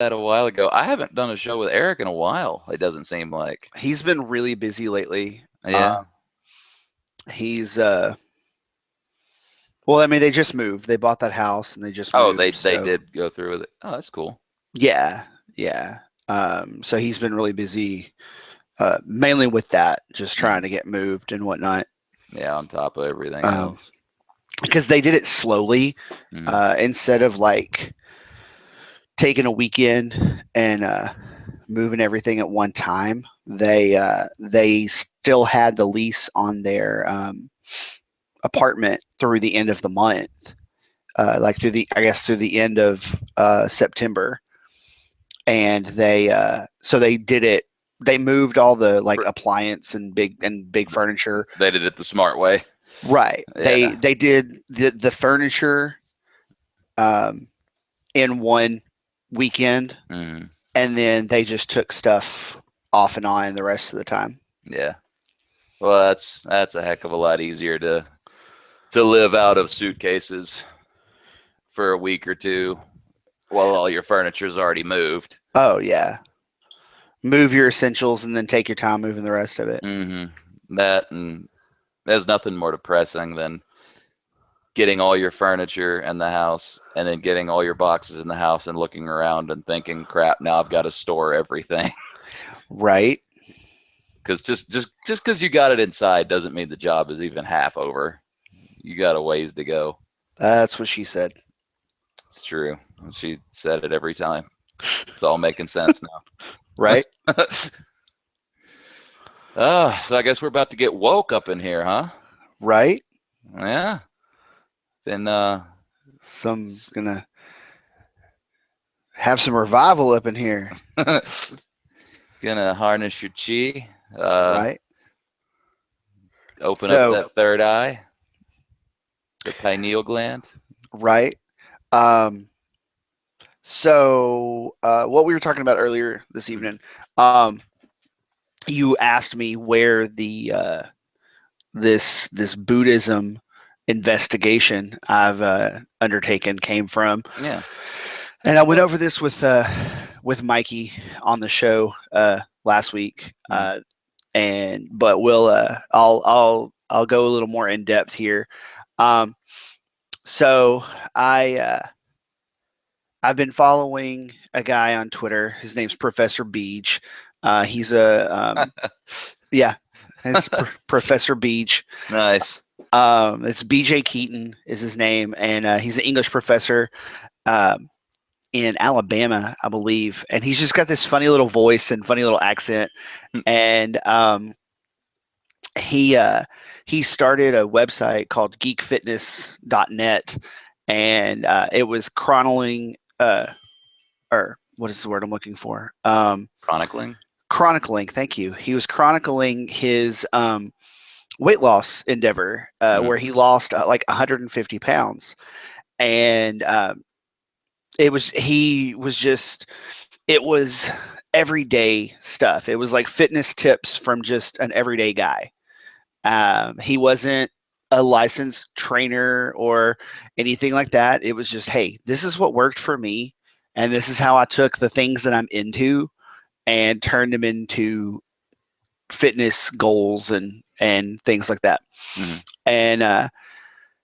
that a while ago. I haven't done a show with Eric in a while. It doesn't seem like. He's been really busy lately. Yeah. He's well, I mean, they just moved. They bought that house and they just Oh, moved. they So did go through with it. Oh, that's cool. yeah, yeah. So he's been really busy, mainly with that, just trying Mhm. to get moved and whatnot. Yeah, on top of everything Um, else. because they did it slowly, Mhm. instead of like taking a weekend and moving everything at one time. They still had the lease on their apartment through the end of the month, like through the I guess through the end of September, and they did it. They moved all the like appliance and big furniture. They did it the smart way. Right. They Yeah. they did the furniture um, in one weekend, Mhm. and then they just took stuff off and on the rest of the time. Yeah. Well, that's a heck of a lot easier to live out of suitcases for a week or two while all your furniture's already moved. Oh yeah, move your essentials and then take your time moving the rest of it. That and there's nothing more depressing than getting all your furniture in the house and then getting all your boxes in the house and looking around and thinking, crap, now I've got to store everything. Right. Because just because you got it inside doesn't mean the job is even half over. You got a ways to go. That's what she said. It's true. She said it every time. It's all making sense now. Right. So I guess we're about to get woke up in here, huh? Right. Yeah. Then Some gonna have some revival up in here. gonna harness your chi. Right. Open up So that third eye, the pineal gland. right. Um, what we were talking about earlier this evening, you asked me where the this Buddhism investigation I've undertaken came from, Yeah. and I went over this with Mikey on the show last week, Mm. and but we'll I'll go a little more in depth here. Um, so I've been following a guy on Twitter. His name's Professor Beach. He's a yeah, it's Professor Beach. Nice. It's BJ Keaton is his name, and he's an English professor um, in Alabama, I believe. And he's just got this funny little voice and funny little accent. And he uh, he started a website called geekfitness.net, and it was chronicling or what is the word I'm looking for? Chronicling. Chronicling. Thank you. He was chronicling his weight loss endeavor, Mm. where he lost like 150 pounds, and he was just it was everyday stuff. It was like fitness tips from just an everyday guy. He wasn't a licensed trainer or anything like that. It was just, hey, this is what worked for me, and this is how I took the things that I'm into and turned them into fitness goals and things like that. Mm-hmm. And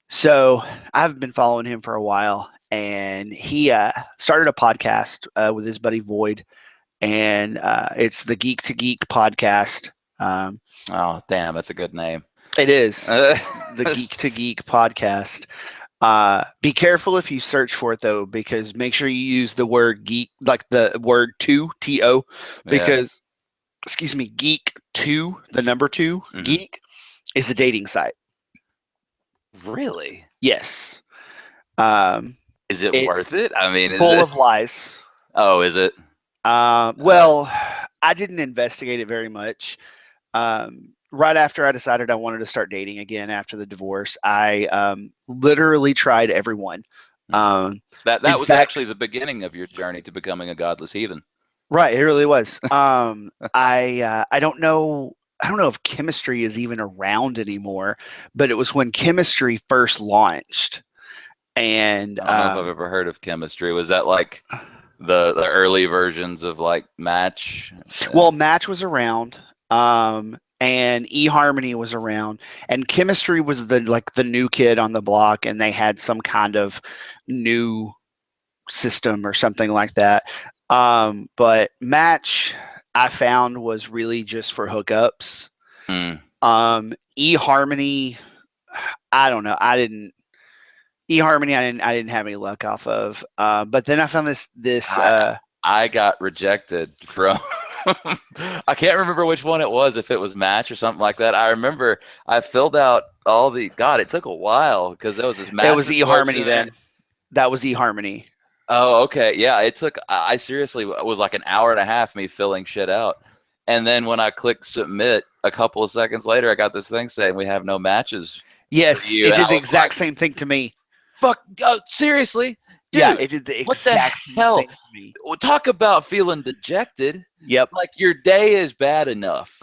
so I've been following him for a while, and he started a podcast with his buddy Void, and it's the Geek to Geek podcast. Um, Oh, damn, that's a good name. it is. It's the Geek to Geek podcast. Be careful if you search for it though, because make sure you use the word geek, like the word to, Yeah. because excuse me, geek two, the number 2, Mm-hmm. geek is a dating site. Really? Yes. Um, Is it it's worth it? I mean, is full it? of lies. Oh, is it? Well, I didn't investigate it very much. Right after I decided I wanted to start dating again after the divorce, I literally tried everyone. Mm. That In that was fact, actually the beginning of your journey to becoming a godless heathen. right, it really was. I don't know. I don't know if chemistry is even around anymore, but it was when chemistry first launched, and I don't know if I've ever heard of chemistry. Was that like the early versions of like Match. Well, Match was around, and eHarmony was around, and Chemistry was the new kid on the block, and they had some kind of new system or something like that. But Match I found was really just for hookups. Mm. eHarmony, I don't know. eHarmony, I didn't have any luck off of. But then I found this. I got rejected from. I can't remember which one it was, if it was Match or something like that. I remember I filled out all the. God, it took a while because there was this massive. It was eHarmony then. That was eHarmony. Oh, okay. Yeah, it took. I seriously it was like an hour and a half me filling shit out, and then when I clicked submit, a couple of seconds later, I got this thing saying we have no matches. Yes, it did the exact same thing to me. Fuck! Seriously? Dude, yeah, it did the exact same thing to me. Talk about feeling dejected. Yep. Like your day is bad enough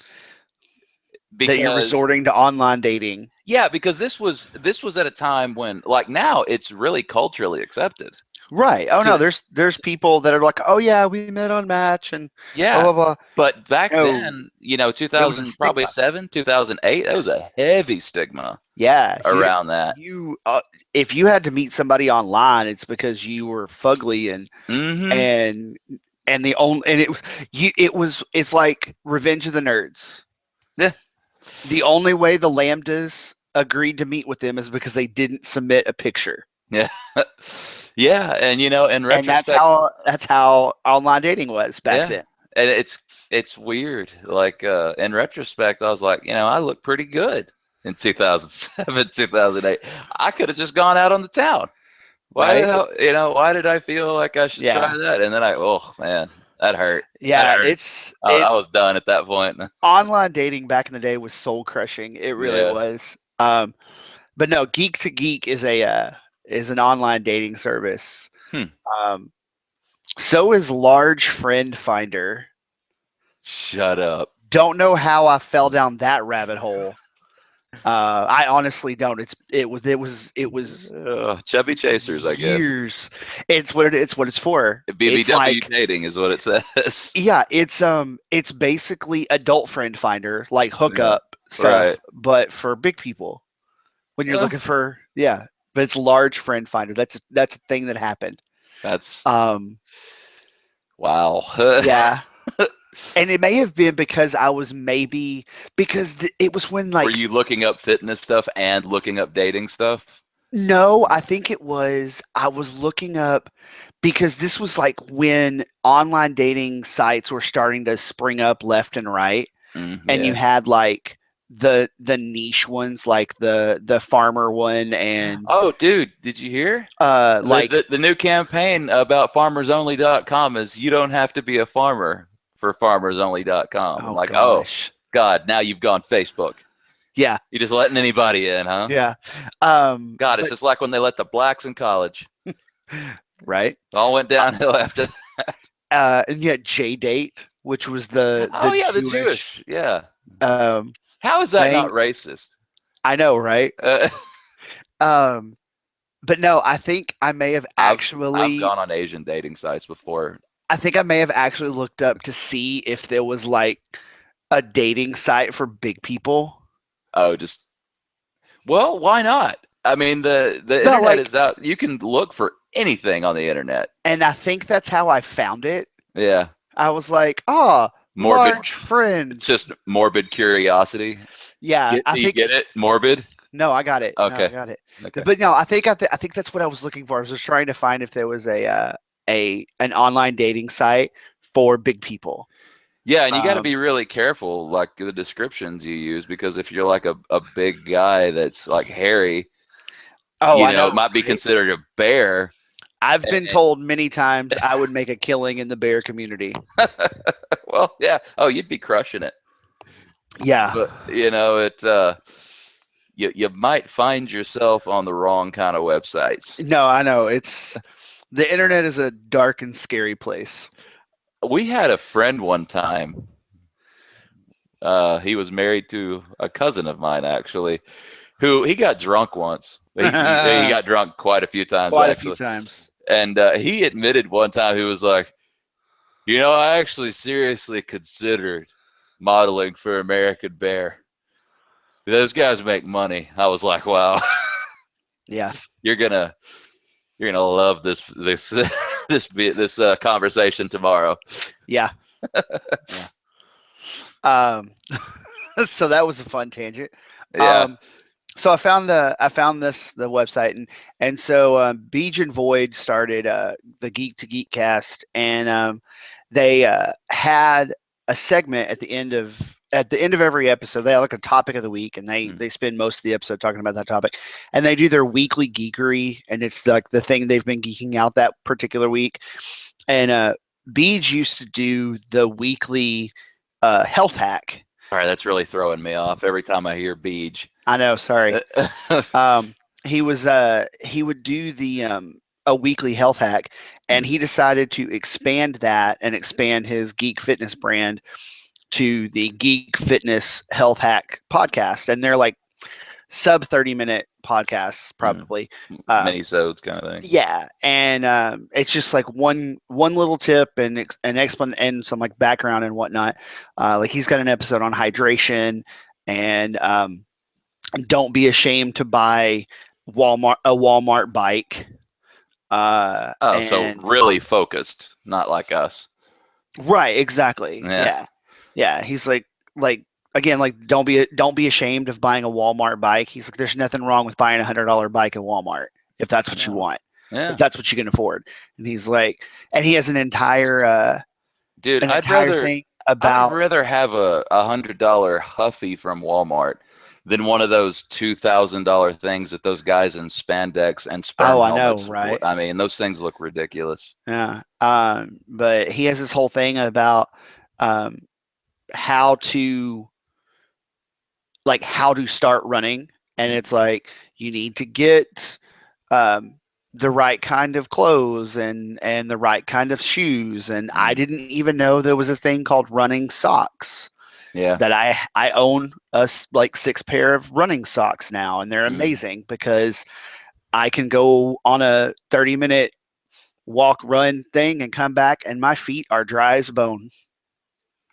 that you're resorting to online dating. Yeah, because this was at a time when, like, now it's really culturally accepted. Right. Oh no, there's people that are like, oh yeah, we met on Match and yeah, blah, blah, blah. But back then, 2000, probably 2008, that was a heavy stigma. Yeah, around that. You if you had to meet somebody online, it's because you were fugly and it's like Revenge of the Nerds. Yeah. The only way the Lambdas agreed to meet with them is because they didn't submit a picture. Yeah. Yeah, and in retrospect, and that's how online dating was back then. And it's weird. Like in retrospect, I was like, I look pretty good in 2007, 2008. I could have just gone out on the town. Why why did I feel like I should try that? And then oh man, that hurt. Yeah, that hurt. I was done at that point. Online dating back in the day was soul crushing. It really was. But no, Geek to Geek is an online dating service. So is Large Friend Finder. Shut up. Don't know how I fell down that rabbit hole. I honestly don't. It was chubby chasers, I guess. Years. It's what it's for. BBW dating is what it says. Yeah, it's basically adult friend finder, like hookup stuff, but for big people. When you're looking for but it's Large Friend Finder. That's a thing that happened. That's wow. Yeah. And it may have been because I was it was when like. Were you looking up fitness stuff and looking up dating stuff? No, I think I was looking up because this was like when online dating sites were starting to spring up left and right. And you had like the niche ones, like the farmer one, and dude, did you hear like the new campaign about farmersonly.com is you don't have to be a farmer for farmersonly.com. God, now you've gone Facebook. Yeah, you're just letting anybody in, huh? Yeah. God, it's just like when they let the blacks in college. Right. It all went downhill after that. And yet JDate, which was the Jewish. Yeah. How is that not racist? I know, right? But no, I think I may have actually. I've gone on Asian dating sites before. I think I may have actually looked up to see if there was like a dating site for big people. Oh, well, why not? I mean, the internet is out. You can look for anything on the internet. And I think that's how I found it. Yeah. I was like, Large Friends. Just morbid curiosity. Yeah. You get it? Morbid? No, I got it. Okay. No, I got it. Okay. But no, I think that's what I was looking for. I was just trying to find if there was an online dating site for big people. Yeah, and you got to be really careful, like the descriptions you use, because if you're like a big guy that's like hairy, I know it might be considered a bear. I've been told many times I would make a killing in the bear community. Well, yeah. Oh, you'd be crushing it. Yeah. But you might find yourself on the wrong kind of websites. No, I know. The internet is a dark and scary place. We had a friend one time. He was married to a cousin of mine, actually, who he got drunk once. He got drunk quite a few times. A few times. And he admitted one time, he was like, I actually seriously considered modeling for American Bear. Those guys make money. I was like, wow, Yeah. you're gonna love this conversation tomorrow. Yeah. Yeah. So that was a fun tangent. Yeah. So I found the website, and so Beej and Void started the Geek to Geek cast, and they had a segment at the end of every episode. They have like a topic of the week, and they spend most of the episode talking about that topic, and they do their weekly geekery, and it's like the thing they've been geeking out that particular week. And Beej used to do the weekly health hack. All right, that's really throwing me off every time I hear Beej. I know, sorry. He would do the a weekly health hack, and he decided to expand that and expand his Geek Fitness brand to the Geek Fitness Health Hack podcast, and they're like sub 30-minute podcasts, probably mini-sodes kind of thing. Yeah, and it's just like one little tip and an explanation and some like background and whatnot. Like he's got an episode on hydration, and don't be ashamed to buy a Walmart bike. So really focused, not like us. Right, exactly. Yeah. He's like again, like don't be ashamed of buying a Walmart bike. He's like, there's nothing wrong with buying $100 bike at Walmart if that's what you want. Yeah. If that's what you can afford. And he's like, and he has an entire thing about. I'd rather have a $100 Huffy from Walmart than one of those $2,000 things that those guys in spandex and sperm helmets. Right? I mean, those things look ridiculous. Yeah. But he has this whole thing about how to start running, and it's like you need to get the right kind of clothes and the right kind of shoes, and I didn't even know there was a thing called running socks. Yeah, that I own like 6 pair of running socks now, and they're amazing because I can go on a 30-minute walk run thing and come back and my feet are dry as a bone.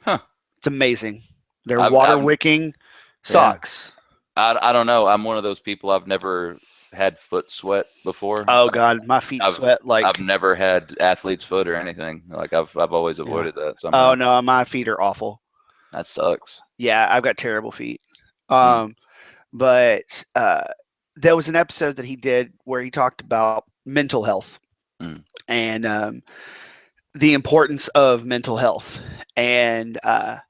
It's amazing. They're water wicking socks. I don't know. I'm one of those people. I've never had foot sweat before. Oh God, my feet sweat like. I've never had athlete's foot or anything. Like I've always avoided that. Somehow. Oh no, my feet are awful. That sucks. Yeah, I've got terrible feet. But there was an episode that he did where he talked about mental health and the importance of mental health, and I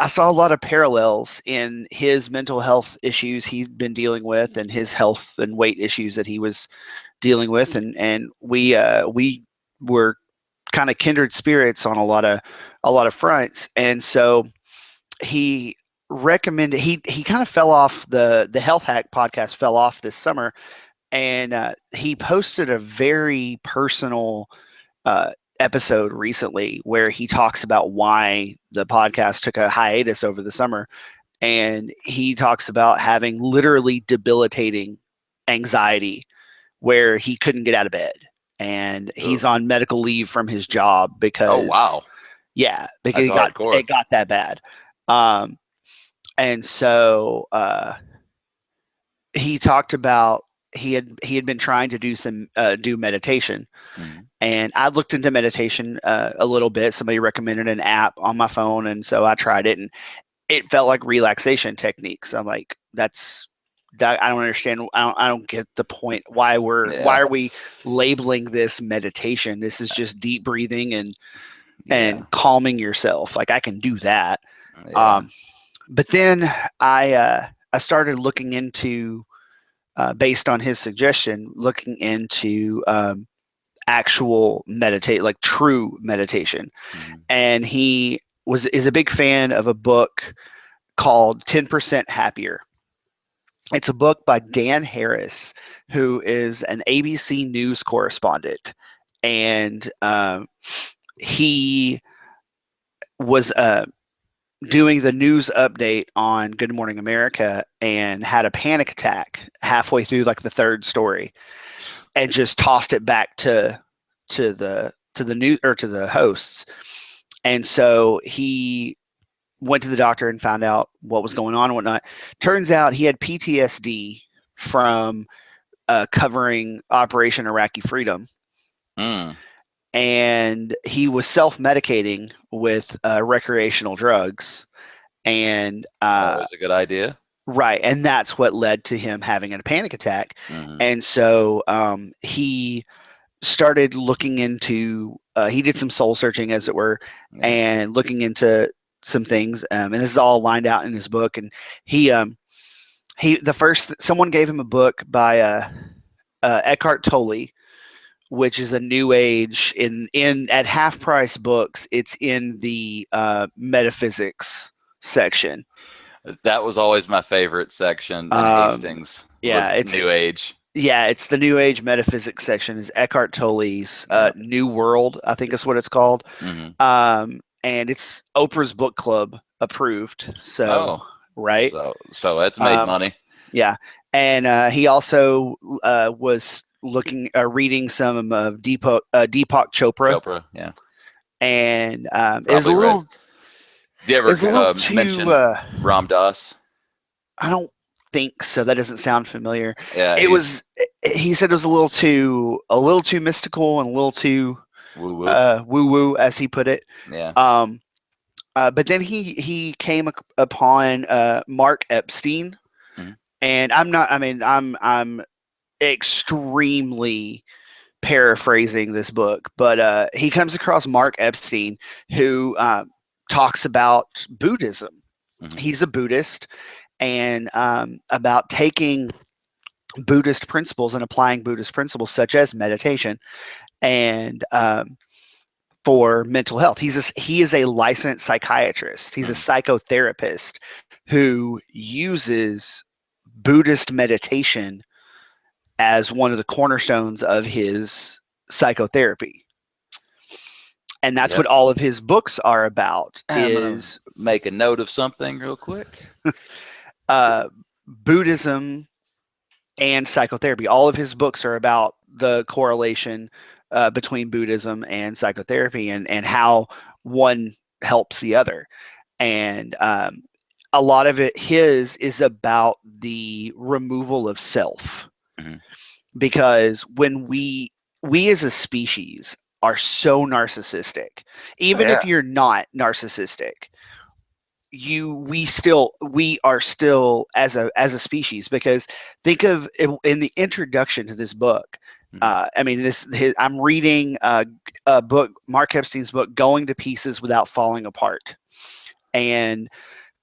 saw a lot of parallels in his mental health issues he'd been dealing with and his health and weight issues that he was dealing with, and we were kind of kindred spirits on a lot of fronts. And so he recommended he kind of fell off the Health Hack podcast fell off this summer, and he posted a very personal episode recently where he talks about why the podcast took a hiatus over the summer, and he talks about having literally debilitating anxiety where he couldn't get out of bed, and he's on medical leave from his job because because it got that bad. And so he talked about he had been trying to do meditation, and I looked into meditation a little bit. Somebody recommended an app on my phone, and so I tried it, and it felt like relaxation techniques. I'm like, I don't understand. I don't get the point. Why are we labeling this meditation? This is just deep breathing and calming yourself. Like I can do that. Yeah. But then I started looking into, based on his suggestion, looking into actual like true meditation. And he is a big fan of a book called 10% Happier. It's a book by Dan Harris, who is an ABC News correspondent, and he was doing the news update on Good Morning America and had a panic attack halfway through like the third story. and just tossed it back to the hosts. And so he went to the doctor and found out what was going on and whatnot. Turns out he had PTSD from covering Operation Iraqi Freedom. Mm. And he was self-medicating with recreational drugs. And Always a good idea. right, and that's what led to him having a panic attack. Mhm. And so he started looking into he did some soul searching, as it were, Yeah. and looking into some things. And this is all lined out in his book. And someone gave him a book by Eckhart Tolle, which is a new age in at Half Price Books. It's in the metaphysics section. That was always my favorite section in Hastings. Yeah, was it's New Age. Yeah, it's the New Age metaphysics section. Is Eckhart Tolle's New World, I think is what it's called. Mm-hmm. And it's Oprah's Book Club approved. So right. So it's made money. Yeah, and he also was reading some of Deepak Chopra. Chopra, yeah. And it was a little. Do you ever mention Ram Dass? I don't think so. That doesn't sound familiar. Yeah, he said it was a little too mystical and a little too woo woo, as he put it. Yeah. But then he came upon Mark Epstein, mm-hmm. and I'm extremely paraphrasing this book, but he comes across Mark Epstein, who talks about Buddhism. Mm-hmm. He's a Buddhist, and about taking Buddhist principles and applying Buddhist principles such as meditation and for mental health. He is a licensed psychiatrist. He's a psychotherapist who uses Buddhist meditation as one of the cornerstones of his psychotherapy. And that's what all of his books are about. Is make a note of something real quick. Buddhism and psychotherapy. All of his books are about the correlation between Buddhism and psychotherapy, and how one helps the other. And a lot of his is about the removal of self. Mm-hmm. Because when we as a species are so narcissistic, even if you're not narcissistic, we are still as a species. Because think of in the introduction to this book, I'm reading a book, Mark Epstein's book, Going to Pieces Without Falling Apart, and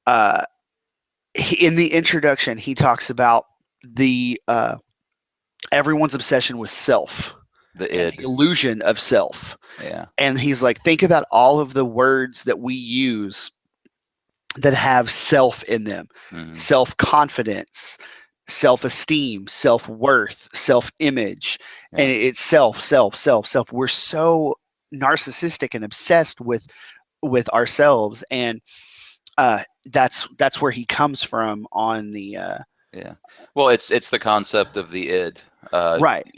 in the introduction he talks about the everyone's obsession with self. The illusion of self. Yeah. And he's like, think about all of the words that we use that have self in them. Mm-hmm. Self-confidence, self-esteem, self-worth, self-image. Yeah. And it's self. We're so narcissistic and obsessed with ourselves. And that's where he comes from on the yeah. Well, it's the concept of the id. Right.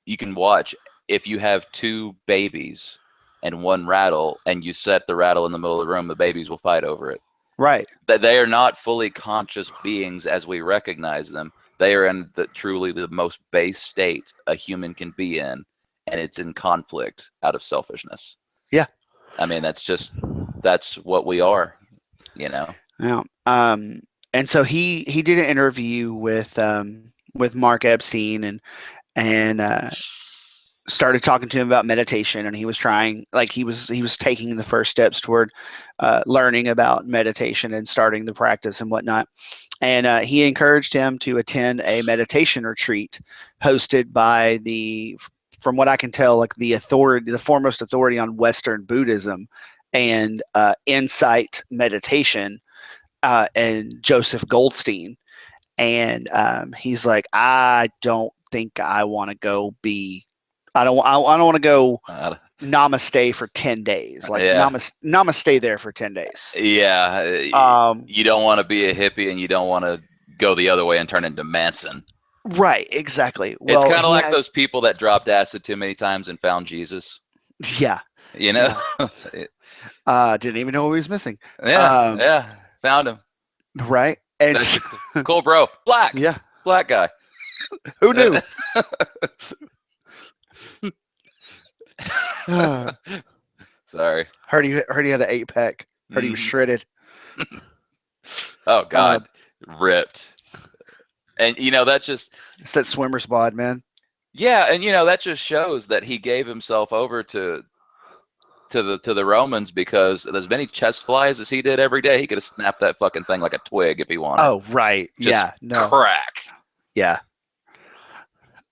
You can watch, if you have two babies and one rattle, and you set the rattle in the middle of the room, the babies will fight over it. Right. That they are not fully conscious beings as we recognize them. They are in truly the most base state a human can be in, and it's in conflict out of selfishness. Yeah. I mean, that's what we are, Yeah. And so he did an interview with Mark Epstein and started talking to him about meditation, and he was trying, he was taking the first steps toward learning about meditation and starting the practice and whatnot. And he encouraged him to attend a meditation retreat hosted by from what I can tell, the foremost authority on Western Buddhism and insight meditation, and Joseph Goldstein. And he's like, I don't think I want to go I don't want to go namaste for 10 days. Namaste there for 10 days. Yeah. You don't want to be a hippie, and you don't want to go the other way and turn into Manson. Right, exactly. It's Well, kind of he like had, those people that dropped acid too many times and found Jesus. yeah, You know? yeah. Didn't even know what he was missing. Yeah, Um, yeah. Found him. right, and That's so, a cool bro. yeah, Black guy. who knew? Sorry. Heard he had an 8 pack. Heard he was Mhm. shredded. Oh Uh, God, ripped. And that's just it's that swimmer's bod, man. yeah, and that just shows that he gave himself over to the Romans because as many chest flies as he did every day, he could have snapped that fucking thing like a twig if he wanted. Oh, right. Just Yeah. No. crack. Yeah.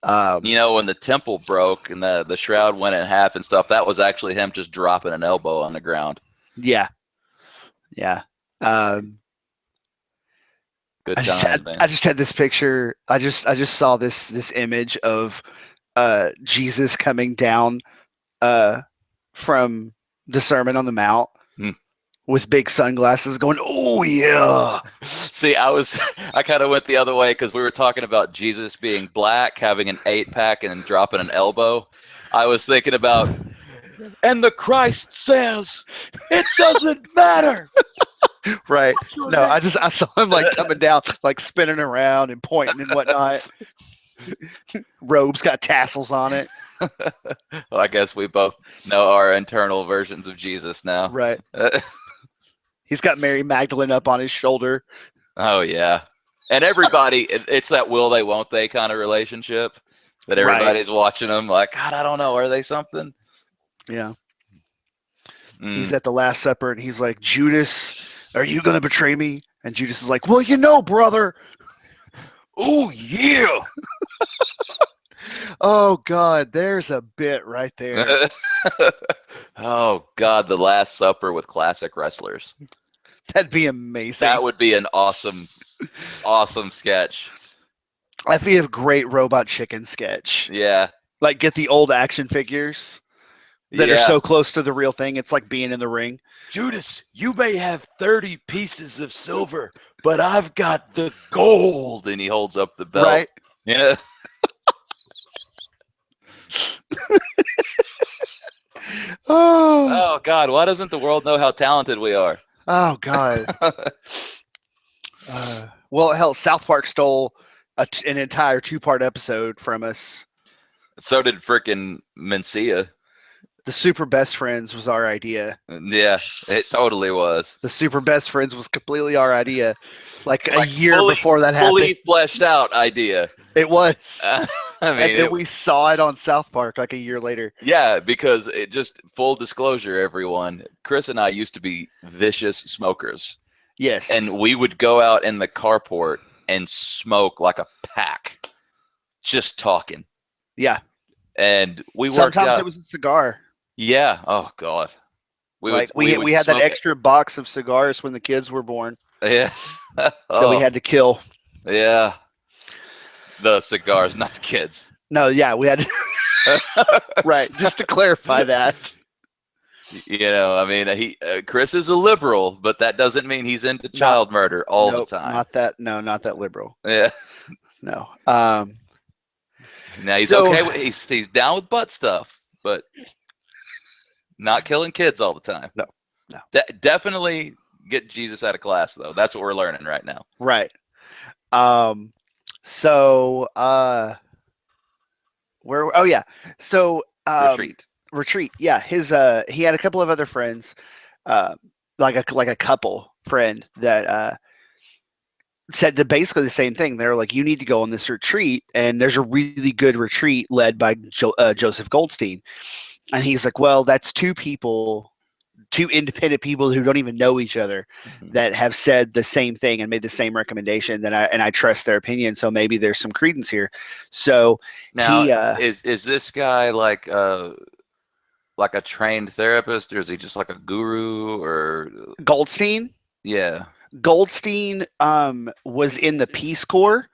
When the temple broke and the shroud went in half and stuff, that was actually him just dropping an elbow on the ground. Yeah. Yeah. Good I times, man. just had this picture. I just saw this image of Jesus coming down from the Sermon on the Mount Hmm. with big sunglasses going, "Oh yeah." See, I kind of went the other way because we were talking about Jesus being black, having an 8-pack, and dropping an elbow. I was thinking about, and the Christ says, it doesn't matter. Right. No, I saw him like coming down, like spinning around and pointing and whatnot. Robe's got tassels on it. Well, I guess we both know our internal versions of Jesus now. Right. He's got Mary Magdalene up on his shoulder. Oh yeah, and everybody, it's that will they, won't they kind of relationship that everybody's watching them like, God, I don't know, are they something? Yeah. Mm. He's at the Last Supper and he's like, Judas, are you going to betray me? And Judas is like, well, brother. Oh yeah. Oh God, there's a bit right there. Oh God, the Last Supper with classic wrestlers. That'd be amazing. That would be an awesome sketch. That'd be a great Robot Chicken sketch. Yeah. Like get the old action figures that are so close to the real thing. It's like being in the ring. Judas, you may have 30 pieces of silver, but I've got the gold. And he holds up the belt. Right. Yeah. Oh God, why doesn't the world know how talented we are? Oh God. Well, hell, South Park stole an entire 2-part episode from us. So did frickin' Mencia. The Super Best Friends was our idea. Yeah, it totally was. The Super Best Friends was completely our idea. Like a year before that happened. Fully fleshed out idea. It was. I mean, and then we saw it on South Park like a year later. Yeah, because it just, full disclosure, everyone, Chris and I used to be vicious smokers. Yes. And we would go out in the carport and smoke like a pack, just talking. Yeah. And we sometimes it was a cigar. Yeah. Oh God. We had that extra box of cigars when the kids were born. Yeah. That we had to kill. Yeah. The cigars, not the kids. No, yeah, we had to right, just to clarify that. I mean, Chris is a liberal, but that doesn't mean he's into child murder all the time. Not that liberal. Yeah. No. Now he's okay. He's down with butt stuff, but not killing kids all the time. No. Definitely get Jesus out of class, though. That's what we're learning right now. Right. So where? Oh yeah. So retreat. Yeah. He had a couple of other friends, like a couple friend that said basically the same thing. They're like, you need to go on this retreat, and there's a really good retreat led by Joseph Goldstein. And he's like, well, that's two independent people who don't even know each other that have said the same thing and made the same recommendation. And I trust their opinion. So maybe there's some credence here. So now, is this guy like a trained therapist, or is he just like a guru? Or Goldstein? Yeah. Goldstein was in the Peace Corps,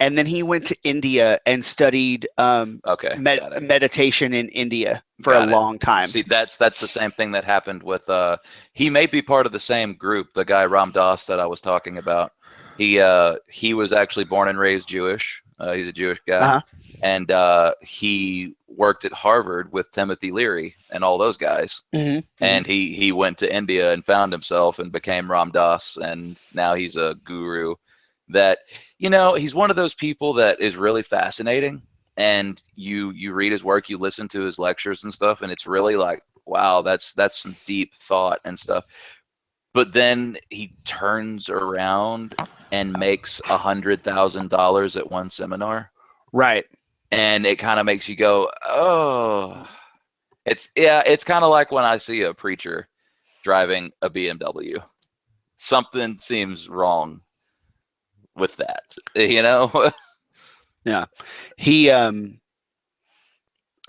and then he went to India and studied meditation in India for a long time. See, that's the same thing that happened with he may be part of the same group, the guy Ram Dass that I was talking about. He was actually born and raised Jewish, He's a Jewish guy, Uh-huh. and he worked at Harvard with Timothy Leary and all those guys. Mm-hmm. And he went to India and found himself and became Ram Dass, and now he's a guru. That he's one of those people that is really fascinating, and you read his work, you listen to his lectures and stuff, and it's really like, wow, that's some deep thought and stuff. But then he turns around and makes $100,000 at one seminar, Right. and it kind of makes you go, oh. It's kind of like when I see a preacher driving a BMW. Something seems wrong with that, Yeah. He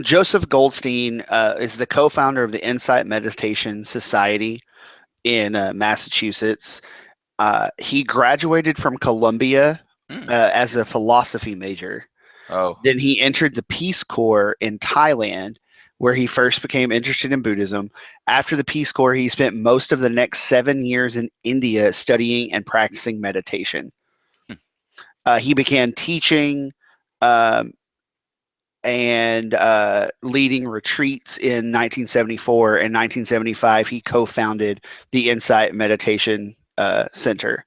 Joseph Goldstein is the co-founder of the Insight Meditation Society in Massachusetts. He graduated from Columbia as a philosophy major. Oh, Then he entered the Peace Corps in Thailand, where he first became interested in Buddhism. After the Peace Corps, he spent most of the next 7 years in India studying and practicing meditation. He began teaching and leading retreats in 1974. In 1975, he co-founded the Insight Meditation Center,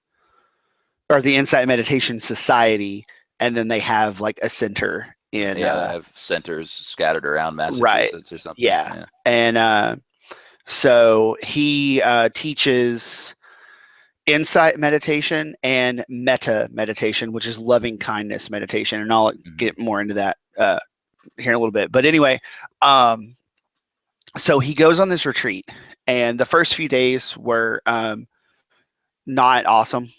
or the Insight Meditation Society, and then they have like a center in I have centers scattered around right. Massachusetts or something. Yeah. And so he teaches insight meditation and metta meditation, which is loving kindness meditation. And I'll get more into that here in a little bit. But anyway, so he goes on this retreat, and the first few days were not awesome.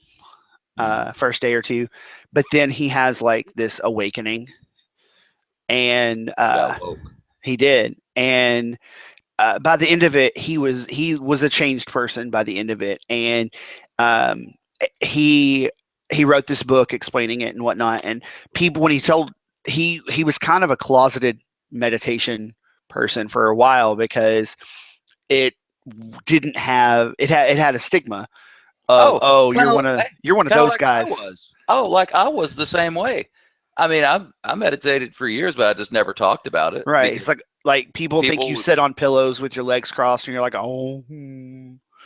First day or two, but then he has like this awakening, and he did, and by the end of it, he was a changed person by the end of it, and he wrote this book explaining it and whatnot. And people, when he was kind of a closeted meditation person for a while, because it didn't have it had a stigma of you're one of those guys. I was the same way. I mean, I meditated for years, but I just never talked about it. Right. It's like people think you sit on pillows with your legs crossed, and you're like, oh.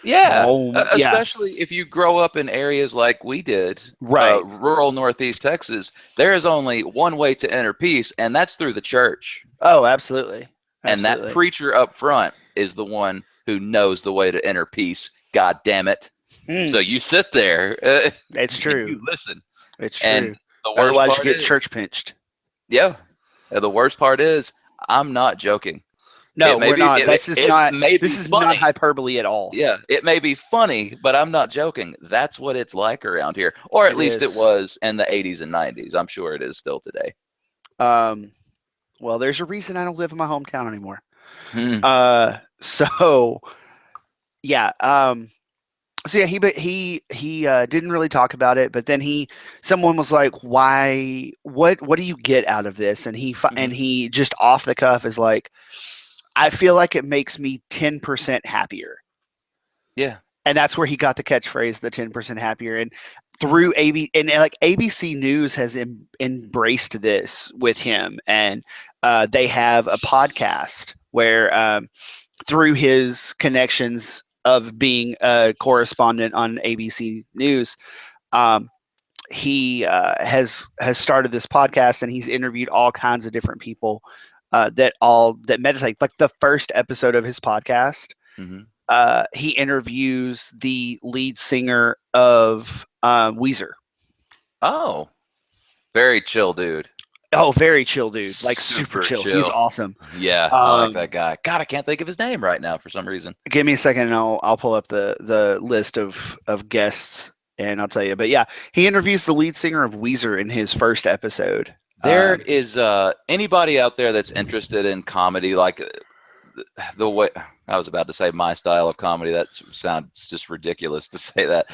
Yeah, especially if you grow up in areas like we did, right? Rural Northeast Texas. There is only one way to enter peace, and that's through the church. Oh, absolutely. And that preacher up front is the one who knows the way to enter peace. God damn it! So you sit there. It's true. You listen. It's true. And otherwise, you get church pinched. Yeah. The worst part is, I'm not joking. No, we're not. This is not hyperbole at all. Yeah, it may be funny, but I'm not joking. That's what it's like around here, or at least it was in the 80s and 90s. I'm sure it is still today. Well, there's a reason I don't live in my hometown anymore. So yeah, he didn't really talk about it, but then someone was like, "Why? What do you get out of this?" And he just off the cuff is like, "I feel like it makes me 10% happier." Yeah, and that's where he got the catchphrase, "the 10% happier." And through ABC News has embraced this with him, and they have a podcast where through his connections of being a correspondent on ABC News, he has started this podcast, and he's interviewed all kinds of different people that meditate. Like the first episode of his podcast, he interviews the lead singer of Weezer. Oh, very chill dude. Oh, very chill dude. Like super chill. He's awesome. Yeah, I like that guy. God, I can't think of his name right now for some reason. Give me a second, and I'll pull up the list of guests, and I'll tell you. But yeah, he interviews the lead singer of Weezer in his first episode. There is anybody out there that's interested in comedy, like the way I was about to say my style of comedy. That sounds just ridiculous to say that.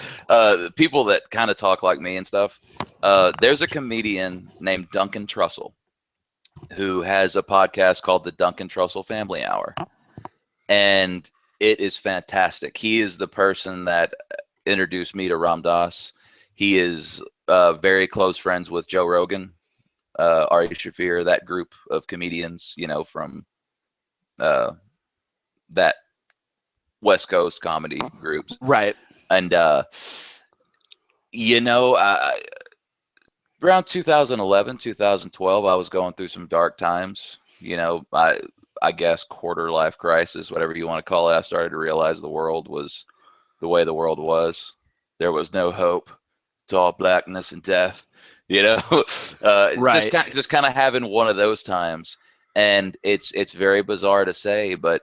People that kind of talk like me and stuff. There's a comedian named Duncan Trussell who has a podcast called the Duncan Trussell Family Hour, and it is fantastic. He is the person that introduced me to Ram Dass. He is very close friends with Joe Rogan, Ari Shaffir, that group of comedians, from that West Coast comedy groups. Right. And, around 2011, 2012, I was going through some dark times. I guess quarter life crisis, whatever you want to call it. I started to realize the world was the way the world was. There was no hope. It's all blackness and death. Just Right. kind of having one of those times. And it's very bizarre to say, but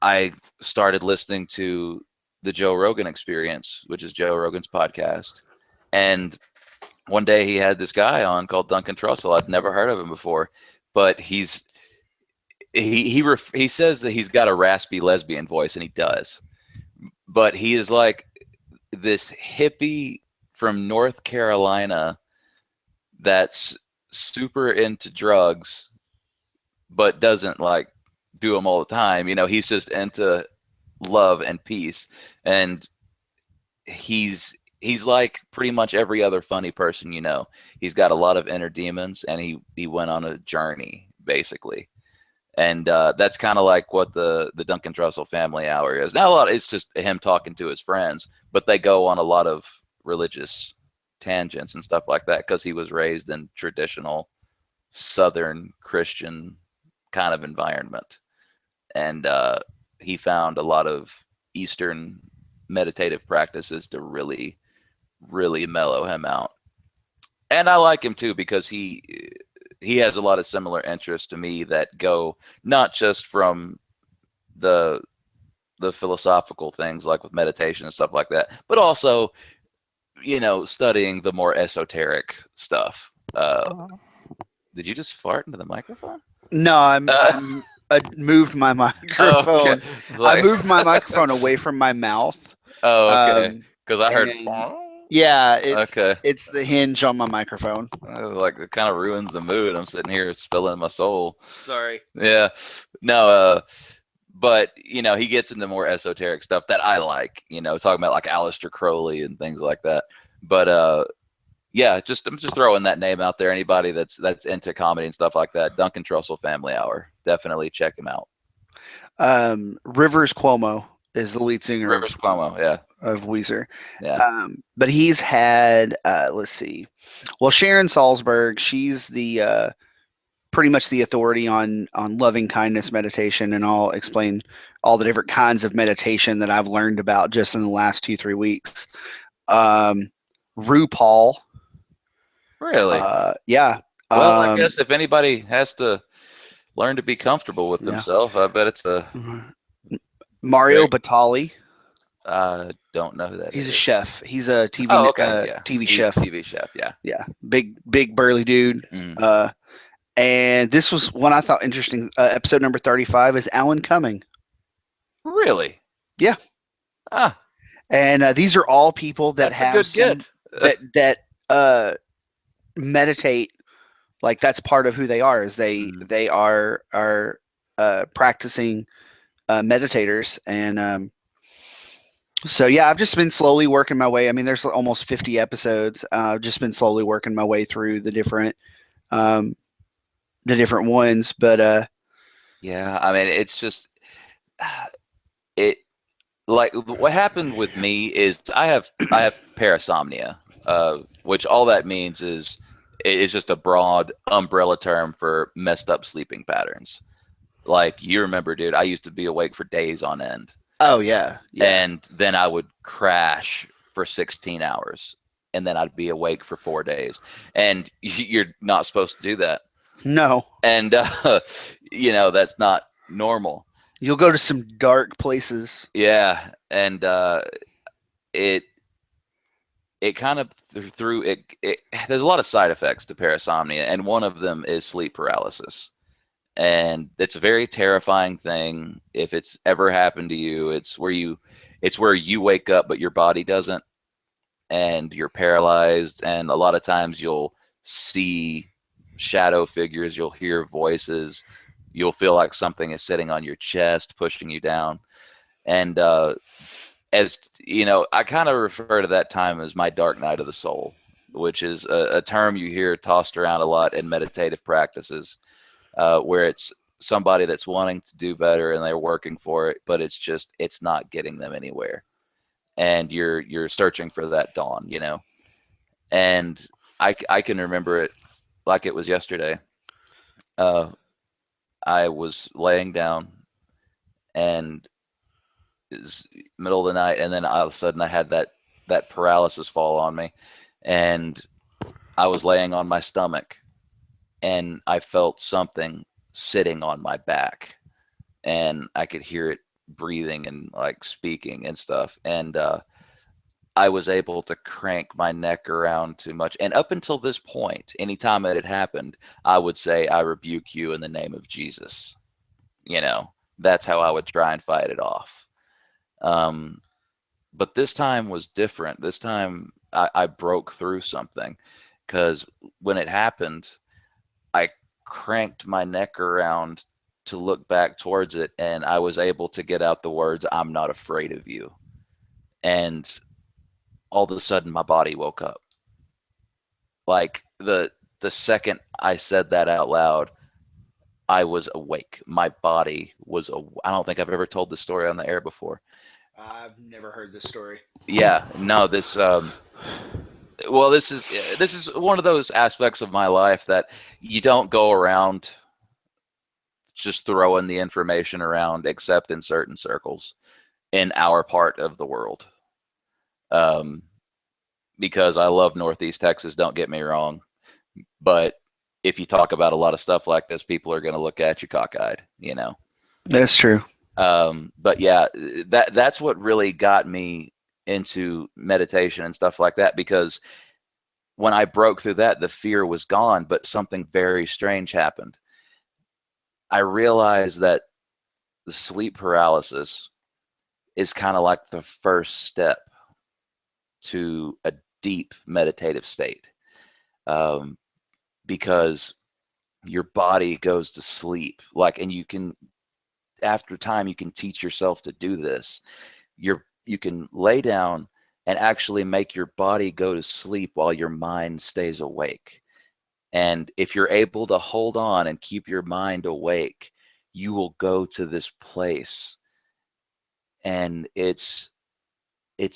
I started listening to the Joe Rogan Experience, which is Joe Rogan's podcast. And one day he had this guy on called Duncan Trussell. I'd never heard of him before, but he says that he's got a raspy lesbian voice, and he does. But he is like this hippie from North Carolina that's super into drugs, but doesn't like do them all the time. He's just into love and peace, and he's like pretty much every other funny person. He's got a lot of inner demons, and he went on a journey basically. And that's kind of like what the Duncan Trussell Family Hour is. Now, it's just him talking to his friends, but they go on a lot of religious tangents and stuff like that because he was raised in traditional Southern Christian kind of environment. And he found a lot of Eastern meditative practices to really, really mellow him out. And I like him too because he has a lot of similar interests to me that go not just from the philosophical things like with meditation and stuff like that, but also, studying the more esoteric stuff. Did you just fart into the microphone? No, I moved my microphone. Okay. I moved my microphone away from my mouth. Oh, okay. Because I heard. Yeah, Okay. It's the hinge on my microphone. Like it kind of ruins the mood. I'm sitting here spilling my soul. Sorry. Yeah. No. But he gets into more esoteric stuff that I like. Talking about like Aleister Crowley and things like that. But yeah, I'm just throwing that name out there. Anybody that's into comedy and stuff like that, Duncan Trussell Family Hour, definitely check him out. Rivers Cuomo is the lead singer. Rivers Cuomo, yeah, of Weezer. Yeah. But he's had let's see. Well, Sharon Salzberg, she's the pretty much the authority on loving kindness meditation, and I'll explain all the different kinds of meditation that I've learned about just in the last 2-3 weeks. RuPaul. Really? Yeah. Well, I guess if anybody has to learn to be comfortable with themselves, I bet it's a Mario Batali. Don't know who that is. He's a chef. He's a TV TV chef. TV chef, yeah. Yeah. Big burly dude. And this was one I thought interesting. Episode number 35 is Alan Cumming. Really? Yeah. Ah. And these are all people that That's have that meditate. Like that's part of who they are. Is they are practicing meditators. And so yeah, I've just been slowly working my way. I mean, there's almost 50 episodes. I've just been slowly working my way through the different ones. But yeah, I mean, it's just it. Like what happened with me is I have parasomnia, which all that means is it's just a broad umbrella term for messed up sleeping patterns. Like you remember, dude, I used to be awake for days on end. Oh yeah. And then I would crash for 16 hours, and then I'd be awake for 4 days. And you're not supposed to do that. No. And that's not normal. You'll go to some dark places. Yeah, and it kind of through it. There's a lot of side effects to parasomnia, and one of them is sleep paralysis. And it's a very terrifying thing. If it's ever happened to you, it's where you wake up, but your body doesn't, and you're paralyzed. And a lot of times you'll see shadow figures, you'll hear voices. You'll feel like something is sitting on your chest, pushing you down. And as you know, I kind of refer to that time as my dark night of the soul. which is a term you hear tossed around a lot in meditative practices, where it's somebody that's wanting to do better and they're working for it, but it's not getting them anywhere. And you're searching for that dawn, you know? And I can remember it like it was yesterday. I was laying down and it was middle of the night, and then all of a sudden I had that paralysis fall on me, and I was laying on my stomach, and I felt something sitting on my back, and I could hear it breathing and like speaking and stuff, and I was able to crank my neck around too much. And up until this point, anytime it had happened, I would say, I rebuke you in the name of Jesus. You know, that's how I would try and fight it off. Um, but this time was different. This time I broke through something, because when it happened, I cranked my neck around to look back towards it, and I was able to get out the words, "I'm not afraid of you." And all of a sudden my body woke up. Like the second I said that out loud, I was awake. My body was I don't think I've ever told this story on the air before. I've never heard this story. Yeah, no, this well, this is one of those aspects of my life that you don't go around just throwing the information around, except in certain circles in our part of the world. Um, because I love Northeast Texas, don't get me wrong, but if you talk about a lot of stuff like this, people are going to look at you cockeyed, you know. That's true. But yeah, that's what really got me into meditation and stuff like that, because when I broke through that, the fear was gone, but something very strange happened. I realized that the sleep paralysis is kind of like the first step to a deep meditative state, because your body goes to sleep, like, and you can, after time, you can teach yourself to do this. You can lay down and actually make your body go to sleep while your mind stays awake. And if you're able to hold on and keep your mind awake, you will go to this place. And it's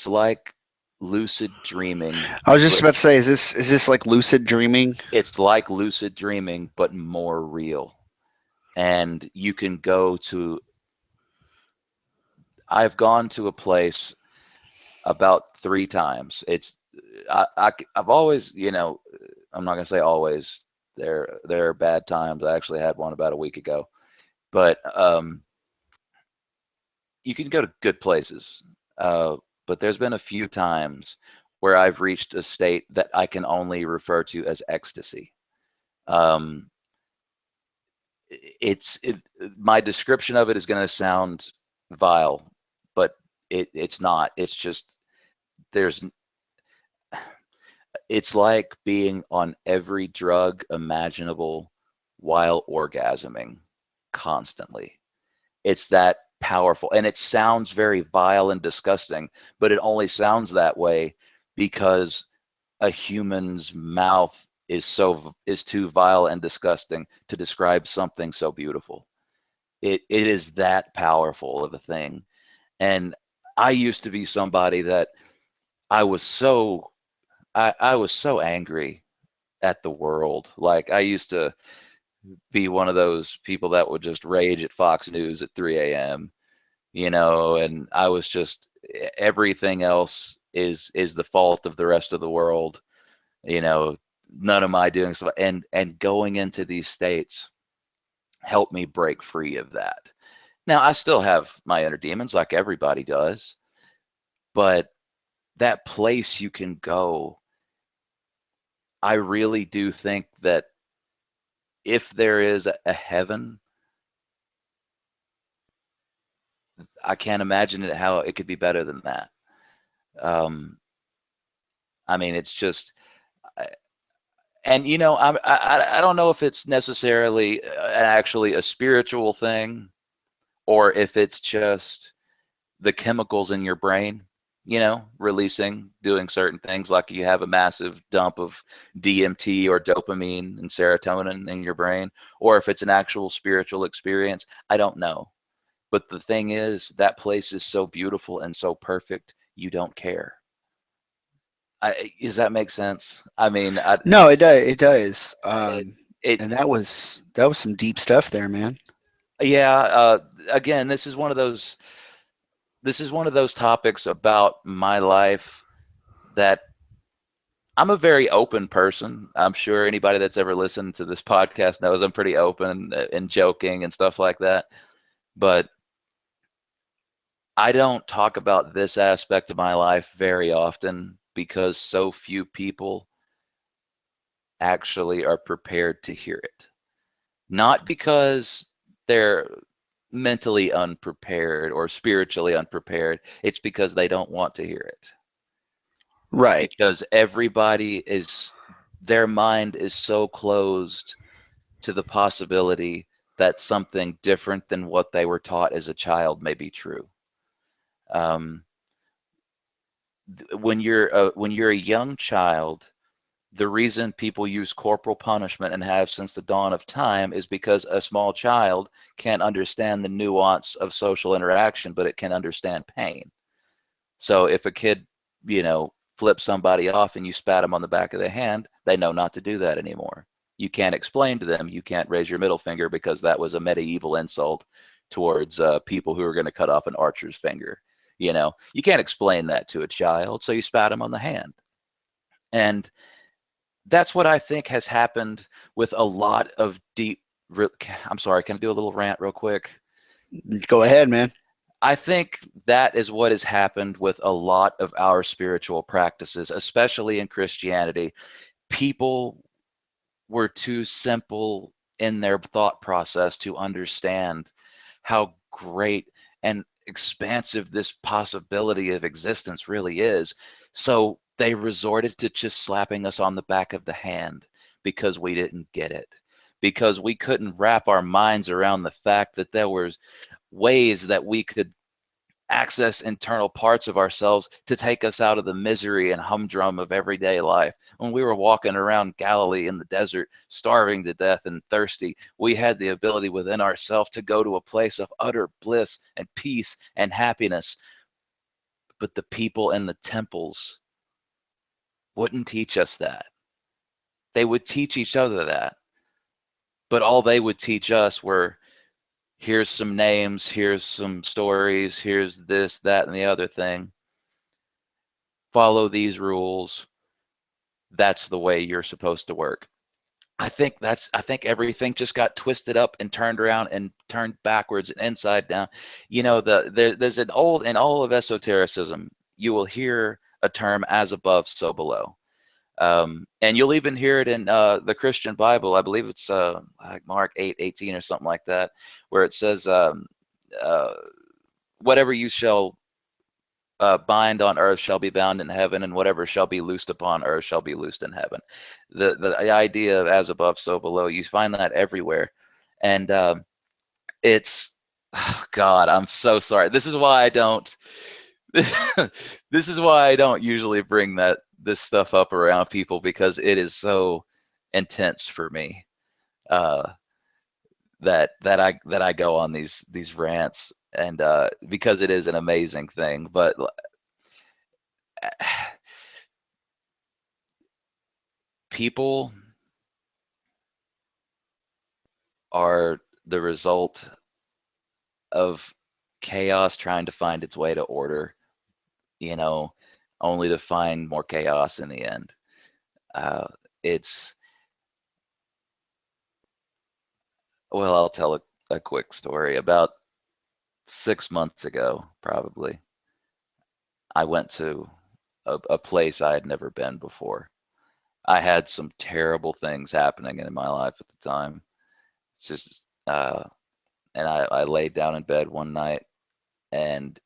like lucid dreaming. I was just about to say, is this like lucid dreaming? It's like lucid dreaming, but more real. And you can go to, I've gone to a place about 3 times. I've always, you know, I'm not gonna say always. There are bad times. I actually had one about a week ago, but you can go to good places. But there's been a few times where I've reached a state that I can only refer to as ecstasy. Um, my description of it is going to sound vile, but it's not. It's just, there's it's like being on every drug imaginable while orgasming constantly. It's that powerful, and it sounds very vile and disgusting, but it only sounds that way because a human's mouth is too vile and disgusting to describe something so beautiful. It is that powerful of a thing. And I used to be somebody that I was so I was so angry at the world. Like, I used to be one of those people that would just rage at Fox News at 3 a.m., you know, and I was just, everything else is the fault of the rest of the world, you know, none of my doing stuff. And going into these states helped me break free of that. Now, I still have my inner demons like everybody does, but that place you can go, I really do think that if there is a heaven, I can't imagine it how it could be better than that. Um, I mean, it's just, and you know, I don't know if it's necessarily actually a spiritual thing, or if it's just the chemicals in your brain. releasing, doing certain things, like you have a massive dump of DMT or dopamine and serotonin in your brain, or if it's an actual spiritual experience. I don't know. But the thing is, that place is so beautiful and so perfect, you don't care. Does that make sense? I mean, No, it does. It does. it, it And that was some deep stuff there, man. yeah. Again, this is one of those topics about my life that I'm a very open person. I'm sure anybody that's ever listened to this podcast knows I'm pretty open and joking and stuff like that. But I don't talk about this aspect of my life very often because so few people actually are prepared to hear it. Not because they're mentally unprepared or spiritually unprepared, it's because they don't want to hear it. Right. Because their mind is so closed to the possibility that something different than what they were taught as a child may be true. Um, when you're a young child, the reason people use corporal punishment and have since the dawn of time is because a small child can't understand the nuance of social interaction, but it can understand pain. So if a kid, flips somebody off and you spat them on the back of the hand, they know not to do that anymore. You can't explain to them, you can't raise your middle finger because that was a medieval insult towards people who are going to cut off an archer's finger. You can't explain that to a child, so you spat them on the hand. And that's what I think has happened with a lot of deep. I'm sorry, can I do a little rant real quick? Go ahead, man. I think that is what has happened with a lot of our spiritual practices, especially in Christianity. People were too simple in their thought process to understand how great and expansive this possibility of existence really is. So they resorted to just slapping us on the back of the hand because we didn't get it, because we couldn't wrap our minds around the fact that there was ways that we could access internal parts of ourselves to take us out of the misery and humdrum of everyday life. When we were walking around Galilee in the desert, starving to death and thirsty, we had the ability within ourselves to go to a place of utter bliss and peace and happiness. But the people in the temples wouldn't teach us that. They would teach each other that. But all they would teach us were, here's some names, here's some stories, here's this, that, and the other thing. Follow these rules. That's the way you're supposed to work. I think everything just got twisted up and turned around and turned backwards and inside down. There's in all of esotericism, you will hear a term as above, so below. And you'll even hear it in the Christian Bible. I believe it's like Mark 8:18 or something like that, where it says, whatever you shall bind on earth shall be bound in heaven, and whatever shall be loosed upon earth shall be loosed in heaven. The idea of as above, so below, you find that everywhere. And it's, oh God, I'm so sorry. This is why I don't. This is why I don't usually bring this stuff up around people, because it is so intense for me. That I go on these rants, and because it is an amazing thing. But people are the result of chaos trying to find its way to order, you know, only to find more chaos in the end. It's Well, I'll tell a quick story. About 6 months ago, probably, I went to a place I had never been before. I had some terrible things happening in my life at the time. It's just, and I laid down in bed one night, and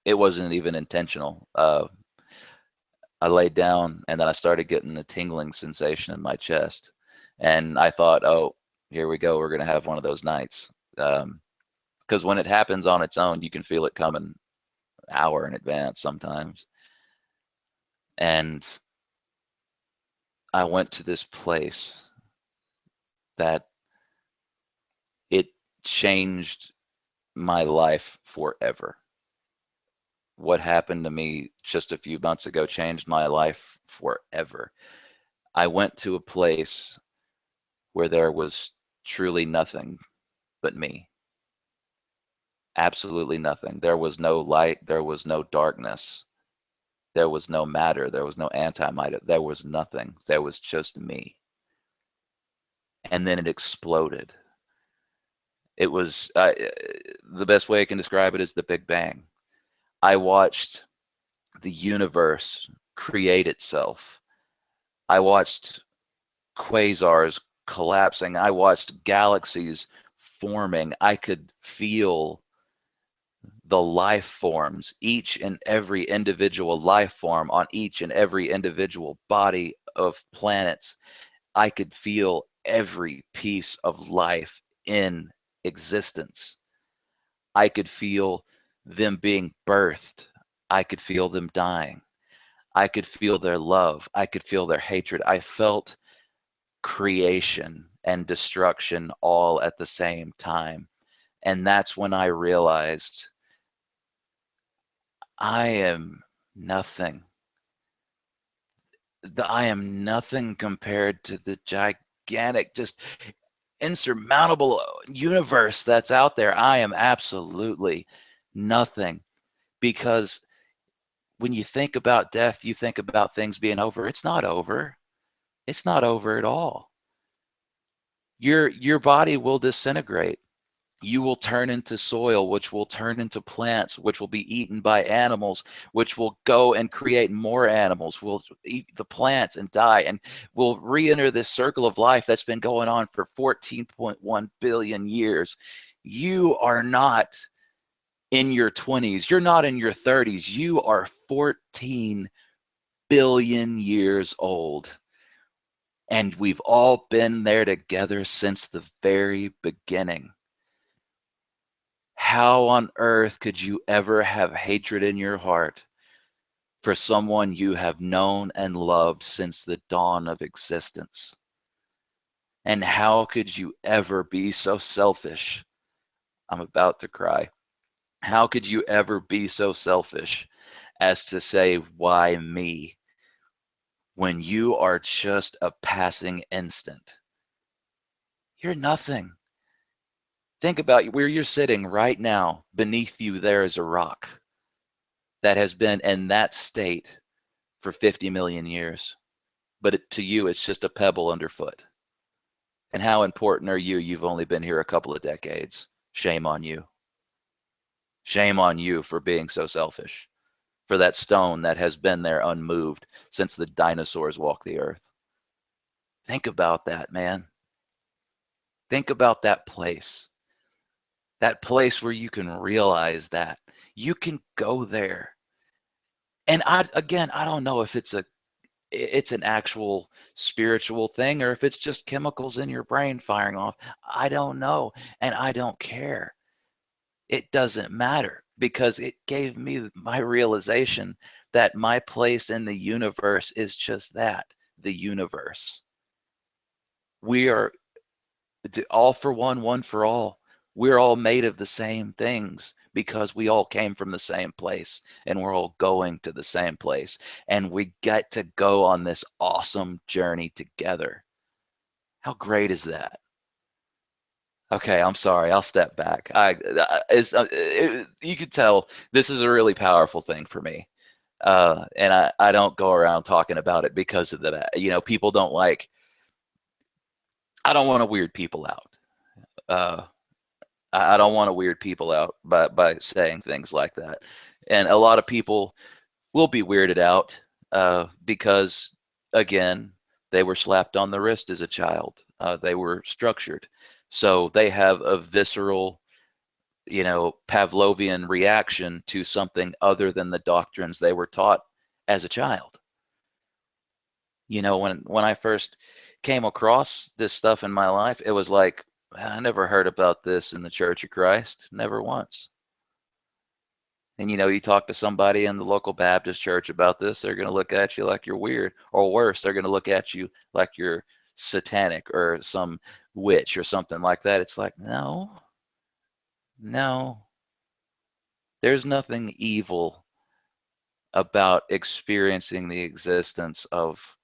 it wasn't even intentional. I laid down, and then I started getting a tingling sensation in my chest, and I thought, oh, here we go. We're gonna have one of those nights. Because when it happens on its own, you can feel it coming hour in advance sometimes. And I went to this place that it changed my life forever. What happened to me just a few months ago changed my life forever. I went to a place where there was truly nothing but me. Absolutely nothing. There was no light. There was no darkness. There was no matter. There was no antimatter. There was nothing. There was just me. And then it exploded. It was the best way I can describe it is the Big Bang. I watched the universe create itself. I watched quasars collapsing. I watched galaxies forming. I could feel the life forms, each and every individual life form on each and every individual body of planets. I could feel every piece of life in existence. I could feel them being birthed. I could feel them dying. I could feel their love. I could feel their hatred. I felt creation and destruction all at the same time. And that's when I realized I am nothing. I am nothing compared to the gigantic, just insurmountable universe that's out there. I am absolutely nothing, because when you think about death, you think about things being over. It's not over. It's not over at all. Your body will disintegrate. You will turn into soil, which will turn into plants, which will be eaten by animals, which will go and create more animals, will eat the plants and die, and will re-enter this circle of life that's been going on for 14.1 billion years. You are not in your 20s. You're not in your 30s. You are 14 billion years old. And we've all been there together since the very beginning. How on earth could you ever have hatred in your heart for someone you have known and loved since the dawn of existence? And how could you ever be so selfish? I'm about to cry. How could you ever be so selfish as to say, why me, when you are just a passing instant? You're nothing. Think about where you're sitting right now. Beneath you, there is a rock that has been in that state for 50 million years. But to you, it's just a pebble underfoot. And how important are you? You've only been here a couple of decades. Shame on you. Shame on you for being so selfish, for that stone that has been there unmoved since the dinosaurs walked the earth. Think about that, man. Think about that place where you can realize that you can go there. And I don't know if it's an actual spiritual thing or if it's just chemicals in your brain firing off. I don't know, and I don't care. It doesn't matter, because it gave me my realization that my place in the universe is just that, the universe. We are all for one, one for all. We're all made of the same things because we all came from the same place, and we're all going to the same place, and we get to go on this awesome journey together. How great is that? Okay, I'm sorry. I'll step back. You can tell this is a really powerful thing for me. And I don't go around talking about it because of that. People don't like, I don't want to weird people out. Uh, I don't want to weird people out by saying things like that. And a lot of people will be weirded out because, again, they were slapped on the wrist as a child. They were structured. So they have a visceral, Pavlovian reaction to something other than the doctrines they were taught as a child. When I first came across this stuff in my life, it was like, I never heard about this in the Church of Christ, never once. And you talk to somebody in the local Baptist church about this, they're going to look at you like you're weird, or worse, they're going to look at you like you're satanic or some witch or something like that. It's like, no, no, there's nothing evil about experiencing the existence of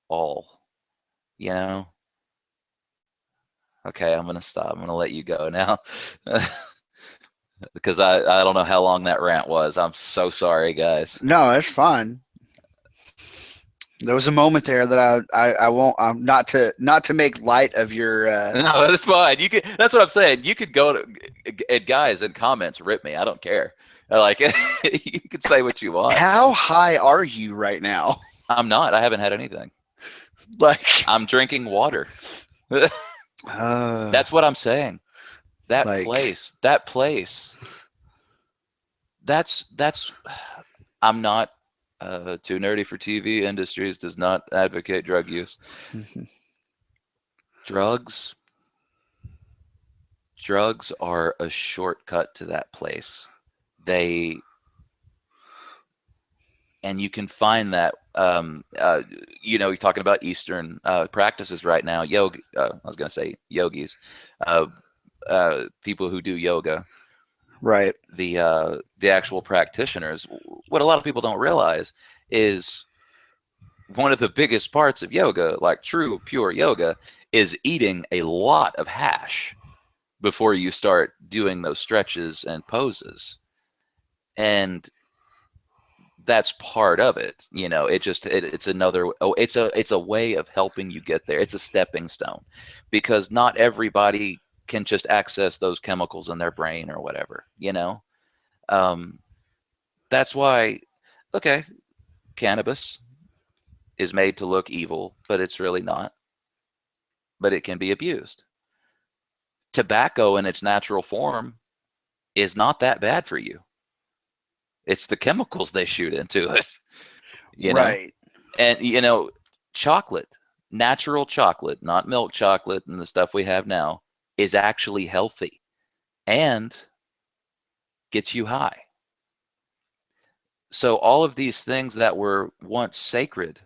all, you know? Okay, I'm going to stop. I'm going to let you go now. Because I don't know how long that rant was. I'm so sorry, guys. No, it's fine. There was a moment there that I won't not to make light of your No, that's fine. You could. That's what I'm saying. You could go to and guys in comments rip me. I don't care. Like you could say what you want. How high are you right now? I'm not. I haven't had anything. Like I'm drinking water. That's what I'm saying. That like- place. That place. That's. I'm not too nerdy for TV. Industries does not advocate drug use. Drugs are a shortcut to that place. And you can find that you're talking about Eastern practices right now. Yoga, I was going to say yogis, people who do yoga, right. the actual practitioners. What a lot of people don't realize is one of the biggest parts of yoga, like true pure yoga, is eating a lot of hash before you start doing those stretches and poses. And that's part of it. It's another, it's a way of helping you get there. It's a stepping stone, because not everybody can just access those chemicals in their brain or whatever, that's why, okay, cannabis is made to look evil, but it's really not, but it can be abused. Tobacco in its natural form is not that bad for you. It's the chemicals they shoot into it, Right. And chocolate, natural chocolate, not milk chocolate and the stuff we have now, is actually healthy and gets you high. So all of these things that were once sacred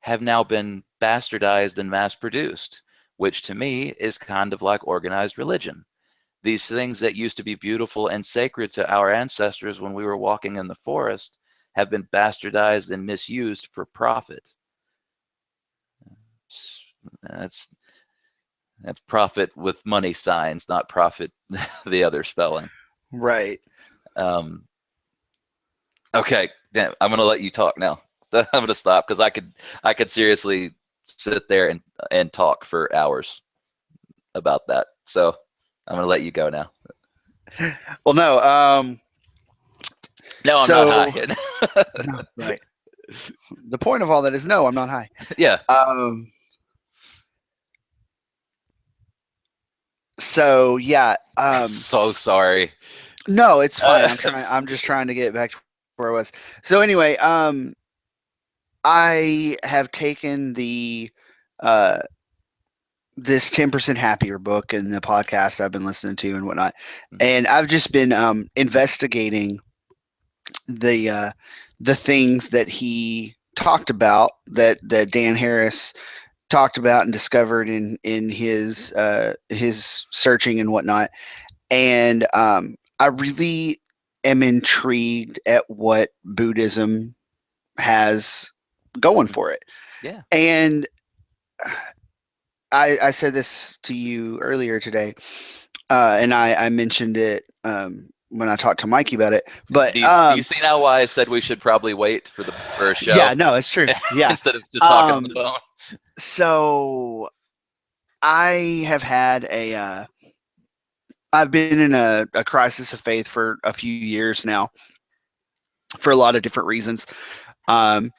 have now been bastardized and mass produced, which to me is kind of like organized religion. These things that used to be beautiful and sacred to our ancestors when we were walking in the forest have been bastardized and misused for profit. That's profit with money signs, not profit the other spelling. Right. Okay, damn, I'm gonna let you talk now. I'm gonna stop because I could seriously sit there and talk for hours about that. So I'm gonna let you go now. Well, no. No, I'm so, not high. No, right. The point of all that is no, I'm not high. Yeah. So yeah. So sorry. No, it's fine. I'm just trying to get back to where I was. So anyway, I have taken the this 10% Happier book and the podcast I've been listening to and whatnot, and I've just been investigating the things that he talked about that Dan Harris talked about and discovered in his searching and whatnot, and I really am intrigued at what Buddhism has going for it. Yeah. And I said this to you earlier today, and I mentioned it when I talked to Mikey about it. But do you see now why I said we should probably wait for the first show? Yeah, no, it's true. Yeah, instead of just talking on the phone. So I have had I've been in a crisis of faith for a few years now, for a lot of different reasons, and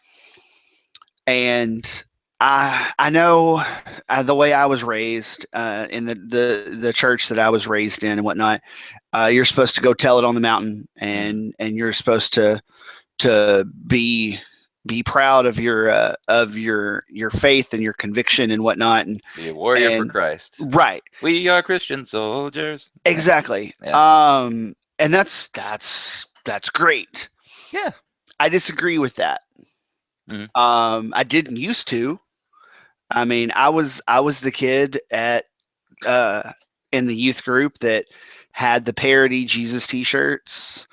I know the way I was raised in the church that I was raised in and whatnot. You're supposed to go tell it on the mountain, and you're supposed to be proud of your faith and your conviction and whatnot, and be a warrior for Christ. Right. We are Christian soldiers. Exactly. Yeah. And that's that's great. Yeah. I disagree with that. Mhm. I didn't used to. I mean, I was the kid at in the youth group that had the parody Jesus T-shirts.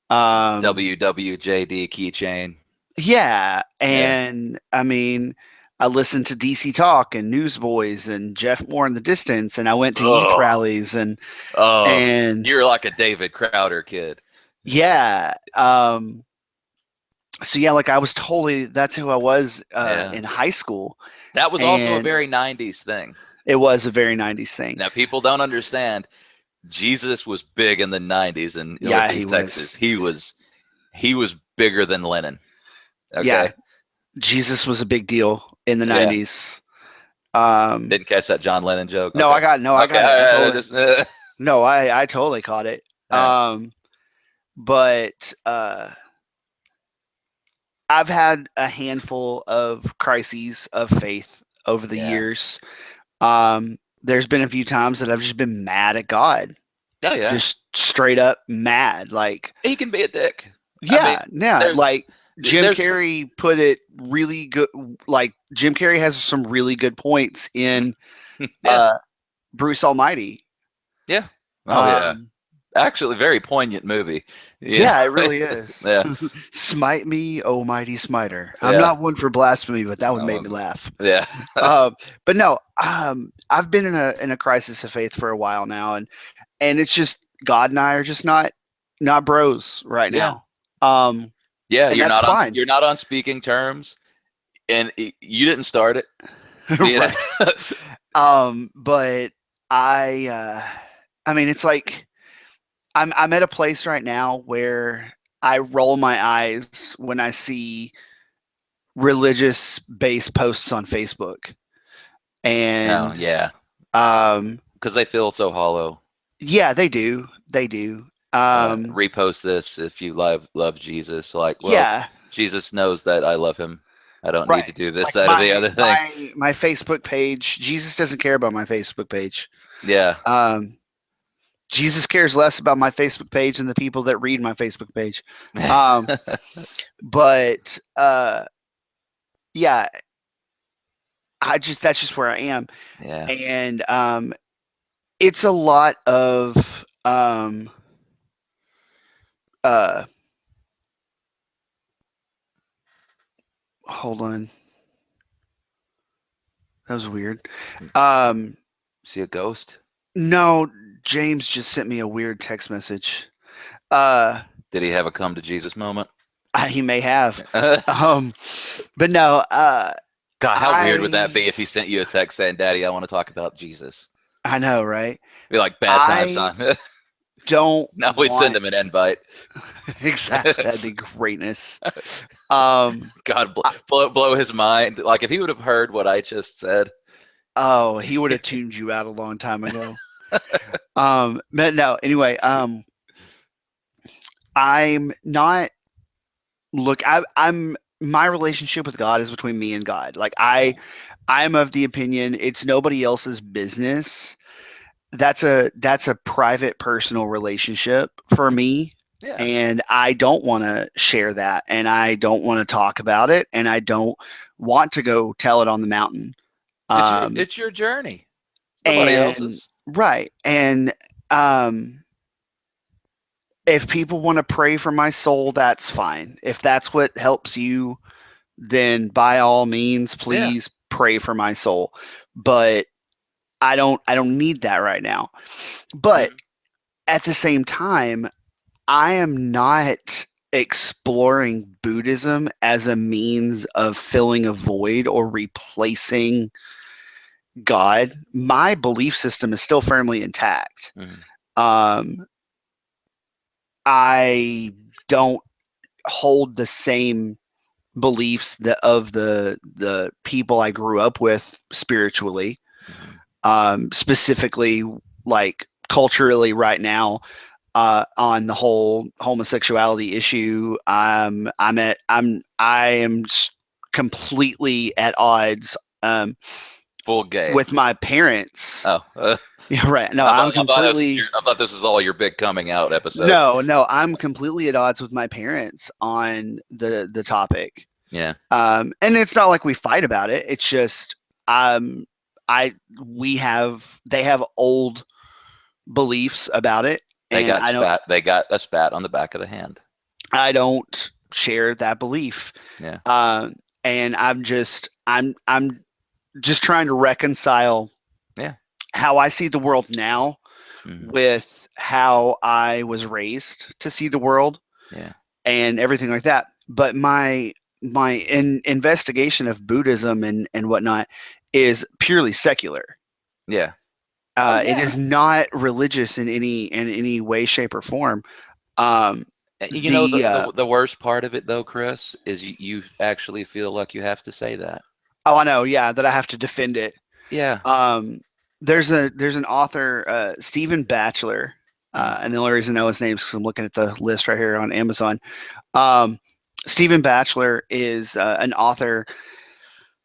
WWJD keychain. Yeah, Yeah. and I mean, I listened to DC Talk and Newsboys and Jeff Moore in the Distance, and I went to youth Oh, rallies and oh, and you're like a David Crowder kid. yeah. So yeah, like I was totally that's who I was Yeah. in high school, That was also a and very 90s thing. it was a very '90s thing. Now, people don't understand. Jesus was big in the 90s in Yeah, he Northeast Texas. was. He was bigger than Lennon. Yeah, Okay. Jesus was a big deal in the Yeah. '90s. Didn't catch that John Lennon joke. No, Okay. I got I Okay. got it. I totally Just, no, I totally caught it. But I've had a handful of crises of faith over the Yeah. years. There's been a few times that I've just been mad at God, oh yeah. just straight up mad. Like, He can be a dick. yeah, yeah. there's- Like Jim there's- Carrey put it really good. Like Jim Carrey has some really good points in Yeah. Bruce Almighty. Yeah. Oh yeah. Um, Actually, very poignant movie. Yeah, it really is. Yeah. Smite me, oh mighty smiter. I'm Yeah. not one for blasphemy, but that would make me Um, laugh. Yeah. But no, I've been in a crisis of faith for a while now, and it's just God and I are just not bros right Yeah. now. Yeah. And You're that's not fine. on. You're not on speaking terms, and you didn't start it. You know? Right. But I mean, it's like I'm at a place right now where I roll my eyes when I see religious based posts on Facebook. Oh And yeah. Because they feel so hollow. yeah, they do. They do. Repost this if you love Jesus. Like, well, Yeah. Jesus knows that I love him. I don't Right. need to do this, Like that, or the other thing. my Facebook page, Jesus doesn't care about my Facebook page. Yeah. Jesus cares less about my Facebook page than the people that read my Facebook page. But yeah, that's just where I am. Yeah. And it's a lot of hold on. That was weird. See a ghost? No, James just sent me a weird text message. Did he have a come to Jesus moment? He may have. God, But no, how weird would that be if he sent you a text saying, "Daddy, I want to talk about Jesus"? I know, right? Be like bad times, son. Don't No, we'd send him an invite. Exactly. That'd be greatness. God, blow his mind. Like if he would have heard what I just said. Oh, he would have tuned you out a long time ago. But no, anyway, I'm not I'm my relationship with God is between me and God. Like I'm of the opinion it's nobody else's business. That's a private personal relationship for me. Yeah. And I don't want to share that, and I don't want to talk about it, and I don't want to go tell it on the mountain. It's your journey. Nobody else's. Right. And if people want to pray for my soul, that's fine. If that's what helps you, then by all means, please pray for my soul. But I don't need that right now. But at the same time, I am not exploring Buddhism as a means of filling a void or replacing God. My belief system is still firmly intact. I don't hold the same beliefs of the people I grew up with spiritually. Specifically, like culturally, right now, on the whole homosexuality issue, I am completely at odds. Full gay with my parents. Yeah, right. No, I I'm thought, I thought, completely I thought this was all your big coming out episode. no, I'm completely at odds with my parents on the topic. Yeah, And it's not like we fight about it. It's just um I they have old beliefs about it, and they got a spat on the back of the hand. I don't share that belief. Yeah. And I'm just trying to reconcile Yeah. how I see the world now with how I was raised to see the world. Yeah. And everything like that. But my investigation of Buddhism and whatnot is purely secular. Yeah. It is not religious in any way, shape, or form. You know, the worst part of it, though, Chris, is you actually feel like you have to say that. Oh, I know. Yeah, that I have to defend it. Yeah. There's an author, Stephen Batchelor, and the only reason I know his name is because I'm looking at the list right here on Amazon. Stephen Batchelor is an author,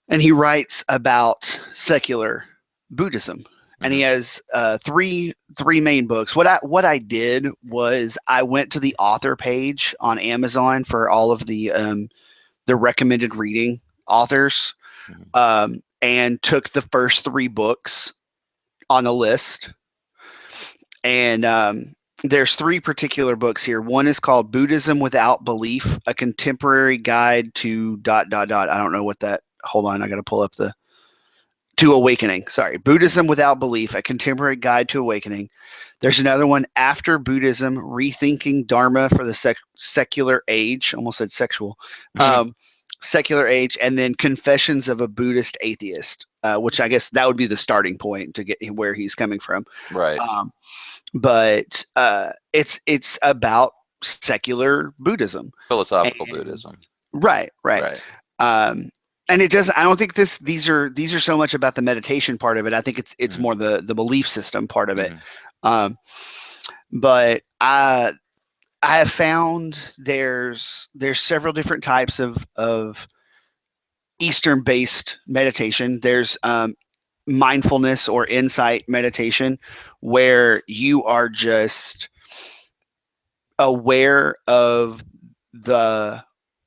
and he writes about secular Buddhism. And he has three main books. What I did was I went to the author page on Amazon for all of the recommended reading authors, and took the first 3 books on the list. And there's 3 particular books here. One is called Buddhism Without Belief: A Contemporary Guide to ... I don't know what that. Hold on, I got to pull up to Awakening. Sorry, Buddhism Without Belief: A Contemporary Guide to Awakening. There's another one, After Buddhism: Rethinking Dharma for the Secular Age. Almost said sexual. Secular Age, and then Confessions of a Buddhist Atheist, which I guess that would be the starting point to get where he's coming from. Right. But it's about secular Buddhism, philosophical Buddhism. Right. And it doesn't. I don't think these are so much about the meditation part of it. I think it's more the belief system part of it. But I have found there's several different types of Eastern based meditation. There's mindfulness or insight meditation, where you are just aware of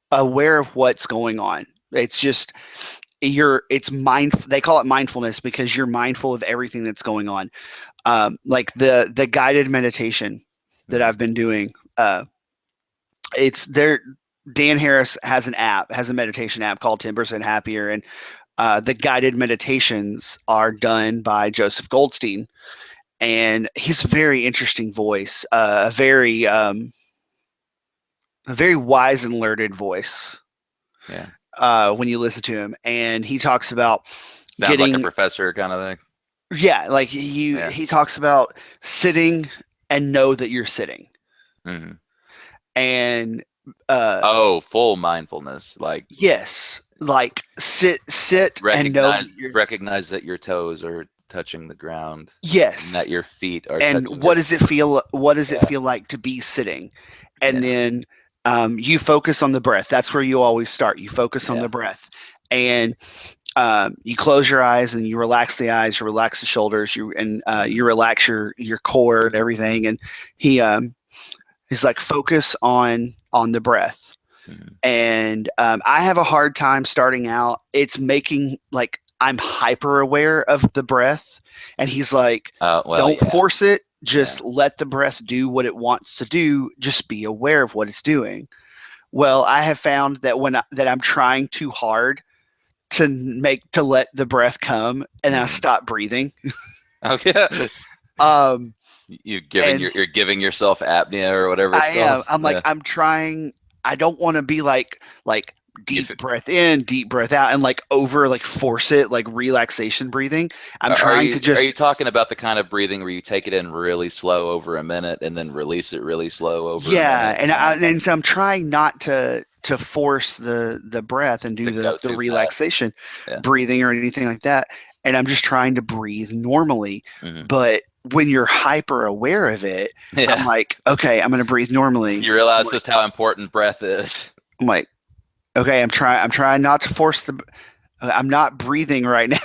what's going on. It's just it's mindful. They call it mindfulness because you're mindful of everything that's going on. Like the guided meditation that I've been doing, it's there. Dan Harris has a meditation app called 10% Happier, and the guided meditations are done by Joseph Goldstein, and he's a very interesting voice, a very wise and learned voice. Yeah. When you listen to him, and he talks about sounds like a professor kind of thing. Yeah, like he talks about sitting and know that you're sitting, and full mindfulness, like yes, like sit and know recognize that your toes are touching the ground. Yes, and that your feet are. And what does it feel? What does it feel like to be sitting? And then you focus on the breath. That's where you always start. You focus on the breath, and you close your eyes and you relax the eyes. You relax the shoulders. You relax your core and everything. And he's like, focus on the breath. And I have a hard time starting out. It's making like I'm hyper aware of the breath, and he's like, don't force it. Just let the breath do what it wants to do. Just be aware of what it's doing. Well, I have found that that I'm trying too hard to let the breath come, and I stop breathing. Okay. You're giving yourself apnea or whatever it's called. I'm like, I'm trying. I don't want to be like deep breath in, deep breath out, and like force it, like relaxation breathing. I'm trying to just. Are you talking about the kind of breathing where you take it in really slow over a minute and then release it really slow over? Yeah, a minute? And so I'm trying not to force the breath and do the relaxation breathing or anything like that. And I'm just trying to breathe normally, but when you're hyper aware of it, I'm like, okay, I'm going to breathe normally. You realize just how important breath is. I'm like, okay, I'm trying not to force I'm not breathing right now.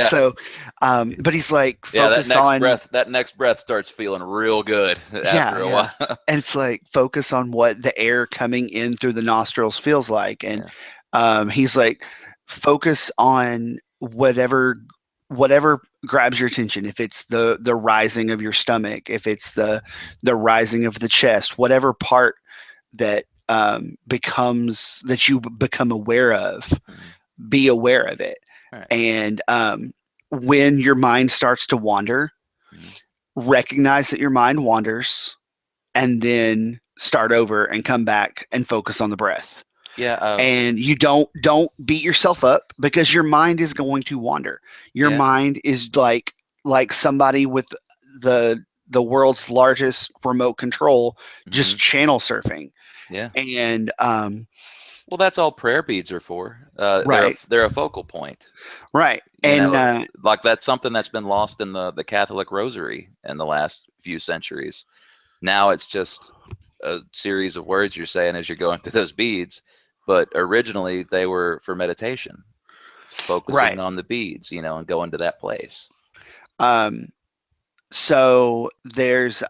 So But he's like, Yeah, focus on, that next breath starts feeling real good yeah, after a yeah. while. And it's like, focus on what the air coming in through the nostrils feels like. And Yeah. he's like, focus on whatever grabs your attention. If it's the rising of your stomach, if it's the rising of the chest, whatever part that becomes that you become aware of, Mhm. be aware of it. All right. And when your mind starts to wander, Mhm. recognize that your mind wanders, and then start over and come back and focus on the breath. Yeah. And you don't beat yourself up, because your mind is going to wander. Your Yeah. mind is like somebody with the world's largest remote control just Mhm. channel surfing. Yeah. And Well, that's all prayer beads are for. right, They're a focal point. right. You And know, like that's something that's been lost in the Catholic Rosary in the last few centuries. Now it's just a series of words you're saying as you're going through those beads, but originally they were for meditation, focusing right. on the beads, and going to that place. um so there's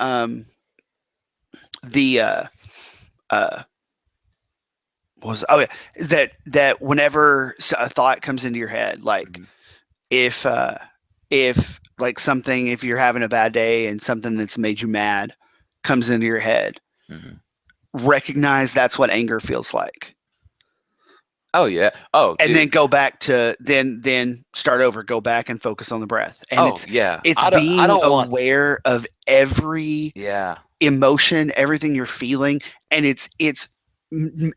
the uh was oh yeah, that whenever a thought comes into your head, like Hmm. if like something, if you're having a bad day and something that's made you mad comes into your head, Hmm. recognize that's what anger feels like, Oh yeah. Oh and dude. then go back to then start over, go back and focus on the breath. And Oh yeah. it's I being don't want. aware of every Yeah. emotion, everything you're feeling. And it's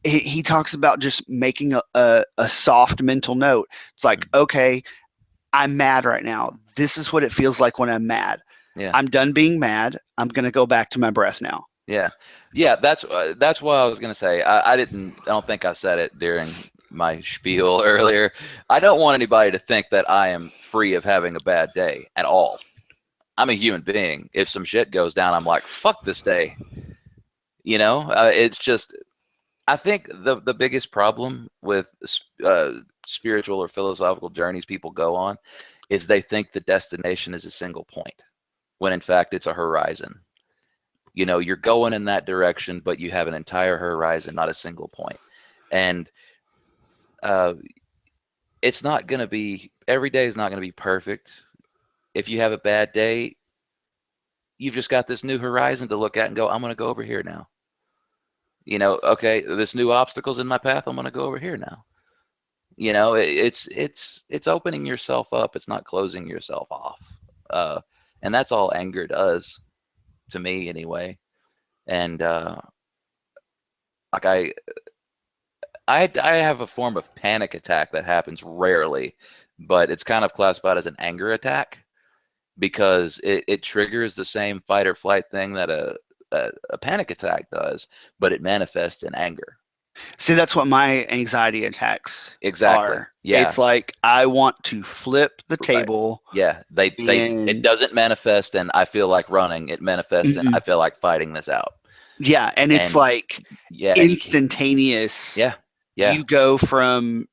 he talks about just making a soft mental note. It's like, Mhm. okay, I'm mad right now. This is what it feels like when I'm mad. Yeah. I'm done being mad. I'm going to go back to my breath now. Yeah. Yeah. That's what I was gonna say. I didn't. I don't think I said it during my spiel earlier. I don't want anybody to think that I am free of having a bad day at all. I'm a human being. If some shit goes down, I'm like, fuck this day. It's just, I think the biggest problem with spiritual or philosophical journeys people go on is they think the destination is a single point, when in fact it's a horizon. You're going in that direction, but you have an entire horizon, not a single point. And uh, it's not going to be, every day is not going to be perfect. If you have a bad day, you've just got this new horizon to look at and go, I'm going to go over here now. Okay, this new obstacle's in my path. I'm going to go over here now. It's opening yourself up. It's not closing yourself off. Uh, and that's all anger does, to me anyway. And like I have a form of panic attack that happens rarely, but it's kind of classified as an anger attack because it triggers the same fight or flight thing that a panic attack does, but it manifests in anger. See, that's what my anxiety attacks Exactly. are. Yeah. It's like I want to flip the Right. table. Yeah. It And doesn't manifest and I feel like running. It manifests and I mhm, feel like fighting this out. yeah, and it's And like yeah, and instantaneous. yeah, yeah, You go from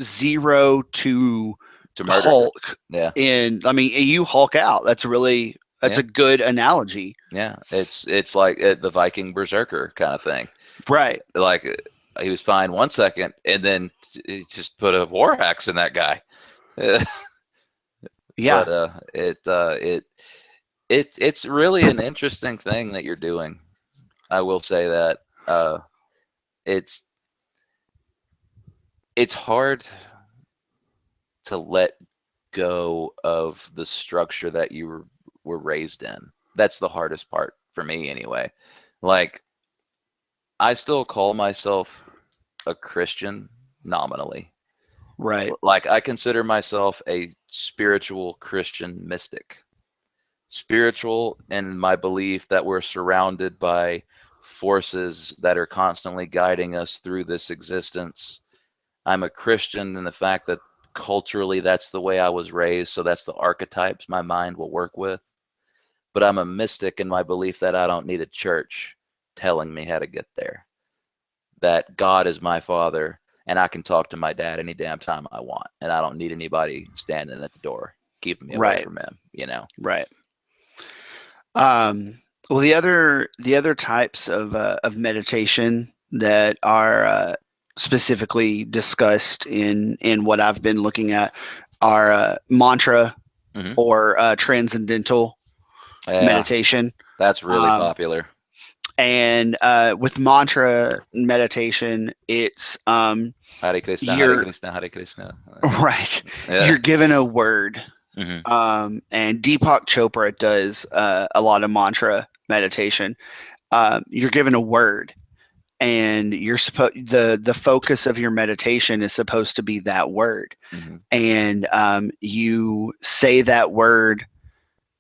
zero to to murder. Hulk. Yeah. And I mean, you Hulk out. That's Yeah. a good analogy. Yeah. It's like the Viking berserker kind of thing. Right. Like he was fine 1 second and then he just put a war axe in that guy. Yeah. But it's really an interesting thing that you're doing. I will say that it's it's hard to let go of the structure that you were raised in. That's the hardest part for me anyway. Like I still call myself a Christian nominally. Right. Like I consider myself a spiritual Christian mystic. Spiritual in my belief that we're surrounded by forces that are constantly guiding us through this existence. I'm a Christian in the fact that culturally that's the way I was raised, so that's the archetypes my mind will work with. But I'm a mystic in my belief that I don't need a church telling me how to get there. That God is my father and I can talk to my dad any damn time I want and I don't need anybody standing at the door. keeping me away Right. from him. You know. Right. Well, the other types of meditation that are specifically discussed in what I've been looking at are mantra Hmm. or transcendental Yeah, meditation. that's really Um, popular. and with mantra meditation, it's Hare Krishna, Hare you're Krishna, Hare Krishna. right. Yeah. You're given a word. Hmm. And Deepak Chopra does a lot of mantra meditation. You're given a word, and you're supposed the focus of your meditation is supposed to be that word, Hmm. and you say that word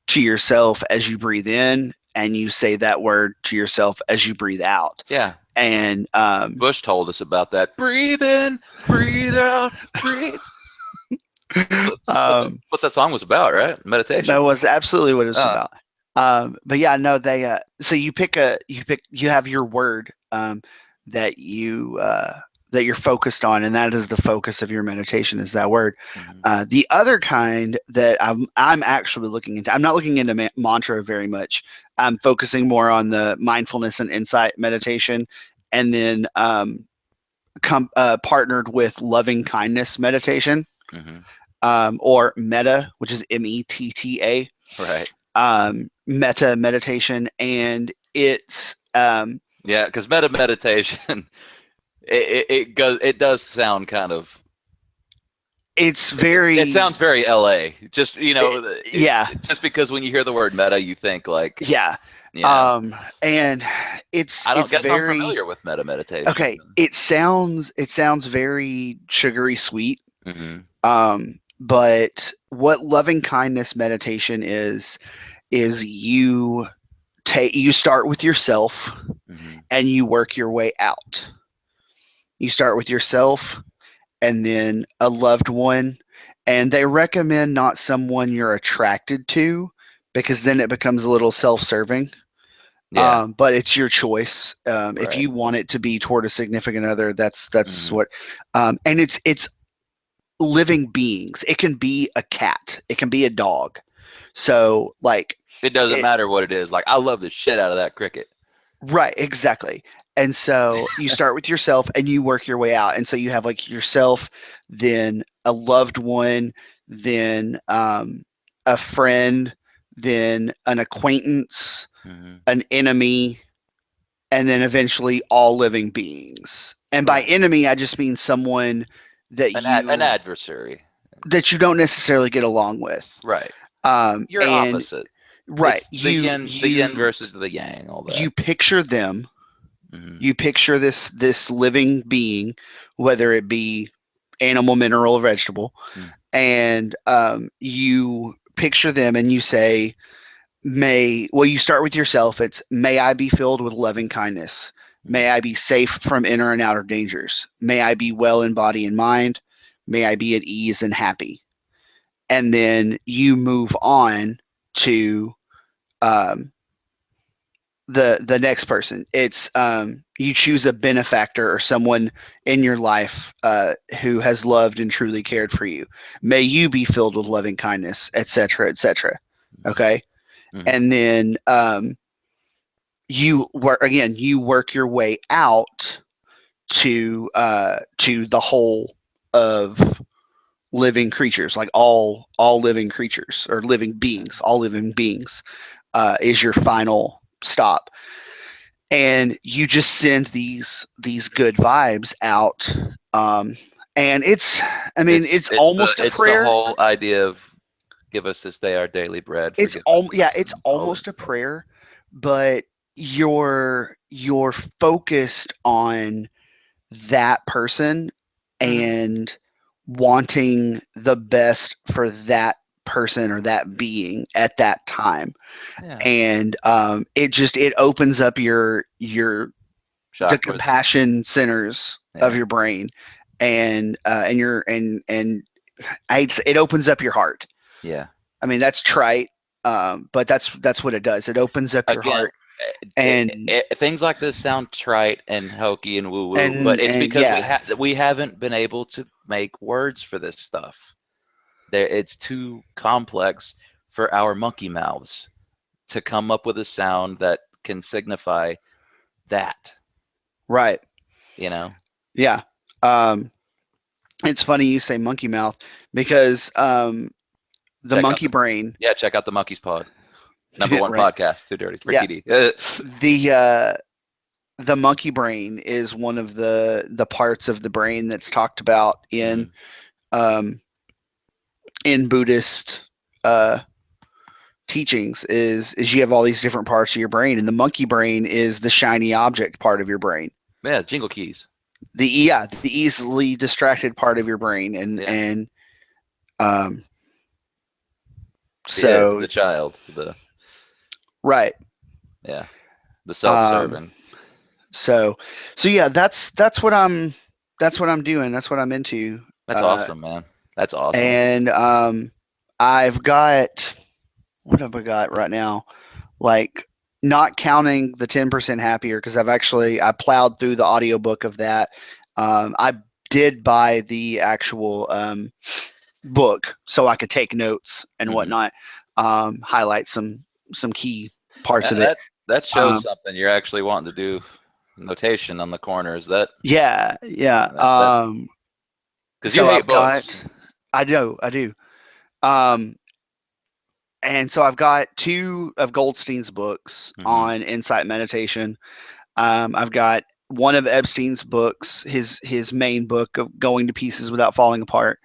to yourself as you breathe in, and you say that word to yourself as you breathe out, Yeah. and Bush told us about that. Breathe in, breathe out, breathe. um, What that song was about, right? that Meditation. was absolutely what it's Uh, about. But yeah, no, so you have your word that you're focused on, and that is the focus of your meditation is that word. mhm. The other kind that I'm actually looking into, I'm not looking into mantra very much. I'm focusing more on the mindfulness and insight meditation, and then partnered with loving kindness meditation, Mhm. or metta, which is METTA, Right. metta meditation, and it's Yeah, because meditation, it does sound kind of it's it very sounds very LA. Just yeah, just because when you hear the word meta, you think like yeah, you know. and it's I don't it's guess I'm very familiar with meta meditation. okay. It sounds very sugary sweet. Hmm. But what loving kindness meditation is you start with yourself Hmm. and you work your way out. You start with yourself and then a loved one, and they recommend not someone you're attracted to because then it becomes a little self-serving. Yeah. But it's your choice. If Right. you want it to be toward a significant other, that's Hmm. what. And it's living beings. It can be a cat. It can be a dog. So like It doesn't it matter what it is. Like I love the shit out of that cricket. right, exactly. And so you start with yourself and you work your way out. And so you have like yourself, then a loved one, then a friend, then an acquaintance, Hmm. an enemy, and then eventually all living beings. And by Right. enemy, I just mean someone that An you adversary. don't necessarily get along with. Right. You're And opposite. right, It's you the yin you versus the yang, all that. you picture them. Hmm. You picture this living being, whether it be animal, mineral, or vegetable, and you picture them and you say, you start with yourself. It's, may I be filled with loving kindness. May I be safe from inner and outer dangers. May I be well in body and mind. May I be at ease and happy. And then you move on to um, the next person. It's you choose a benefactor or someone in your life who has loved and truly cared for you. May you be filled with loving kindness, etc., etc. Okay, Hmm. and then you work your way out to the whole of living creatures, like all living creatures or living beings, all living beings is your final stop, and you just send these good vibes out. And it's almost a It's the prayer. whole idea of give us this day our daily bread, It's forgive us all yeah, it's all the almost a prayer, but you're focused on that person Mhm. and wanting the best for that person or that being at that time. Yeah. And it opens up your the Chakras. compassion centers of Yeah. your brain, and your and it opens up your heart. Yeah. I mean, that's trite, but that's what it does. It opens up your Again, heart, and things like this sound trite and hokey and woo woo, but and it's and because yeah, we haven't been able to make words for this stuff. It's too complex for our monkey mouths to come up with a sound that can signify that. Right. You know. Yeah. Um, it's funny you say monkey mouth because the Check out monkey brain. check out the Monkeys Pod. Number one Right. podcast, Too Dirty for Yeah. TD. The monkey brain is one of the parts of the brain that's talked about um, in Buddhist teachings is you have all these different parts of your brain, and the monkey brain is the shiny object part of your brain. Yeah, jingle keys. The easily distracted part of your brain, and so the child, right, the self-serving. So yeah, that's what I'm doing. That's what I'm into. That's awesome, man. That's awesome. And I've got, what have I got right now? Like, not counting the 10% happier, because I plowed through the audiobook of that. I did buy the actual book so I could take notes and whatnot, highlight some key parts of it. That shows something. You're actually wanting to do notation on the corners. That yeah. Because you hate books. I do. And so I've got 2 of Goldstein's books on insight meditation. I've got one of Epstein's books, his main book of Going to Pieces Without Falling Apart.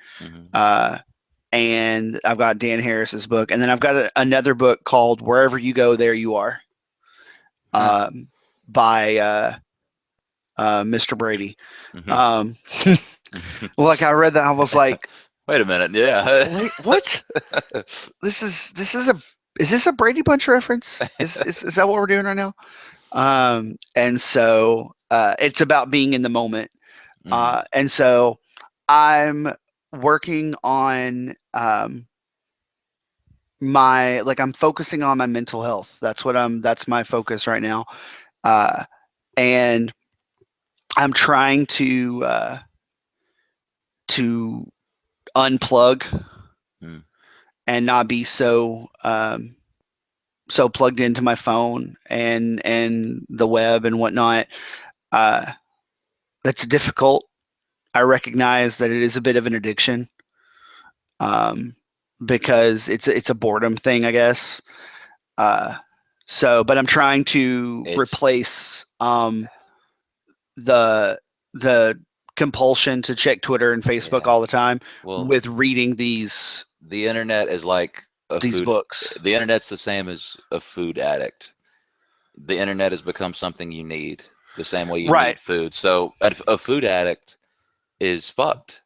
And I've got Dan Harris's book. And then I've got another book called Wherever You Go, There You Are, by Mr. Brady. Like, I read that, I was like, wait a minute, yeah. Wait, what? Is this a Brady Bunch reference? Is that what we're doing right now? And so it's about being in the moment. And so I'm working on I'm focusing on my mental health. That's my focus right now. And I'm trying to unplug and not be so plugged into my phone and the web and whatnot. That's difficult. I recognize that it is a bit of an addiction, because it's a boredom thing, I guess. But I'm trying to replace the compulsion to check Twitter and Facebook all the time with reading these. The internet is like books. The internet's the same as a food addict. The internet has become something you need the same way you need food. So a food addict is fucked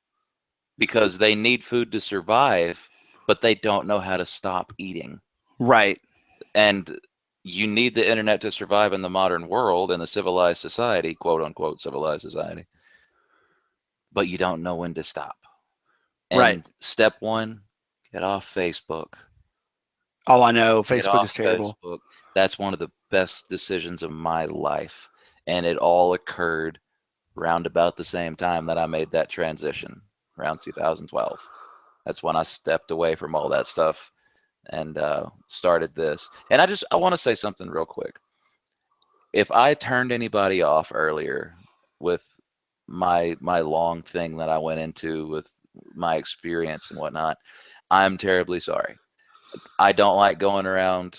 because they need food to survive, but they don't know how to stop eating. Right. And you need the internet to survive in the modern world, in the civilized society, quote unquote civilized society. But you don't know when to stop. And step 1, get off Facebook. Oh, I know. Facebook is terrible. Facebook. That's one of the best decisions of my life. And it all occurred round about the same time that I made that transition, around 2012. That's when I stepped away from all that stuff and started this. And I want to say something real quick. If I turned anybody off earlier with my long thing that I went into with my experience and whatnot, I'm terribly sorry. I don't like going around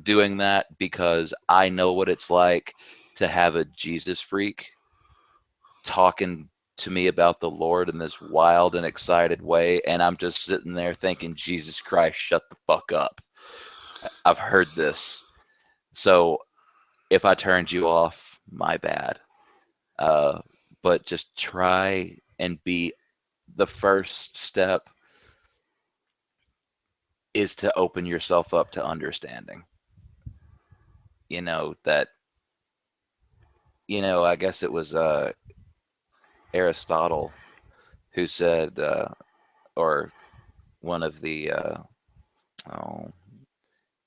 doing that because I know what it's like to have a Jesus freak talking to me about the Lord in this wild and excited way, and I'm just sitting there thinking, Jesus Christ, shut the fuck up. I've heard this. So if I turned you off, my bad. But just try and be, the first step is to open yourself up to understanding. That, I guess it was Aristotle who said, or one of the,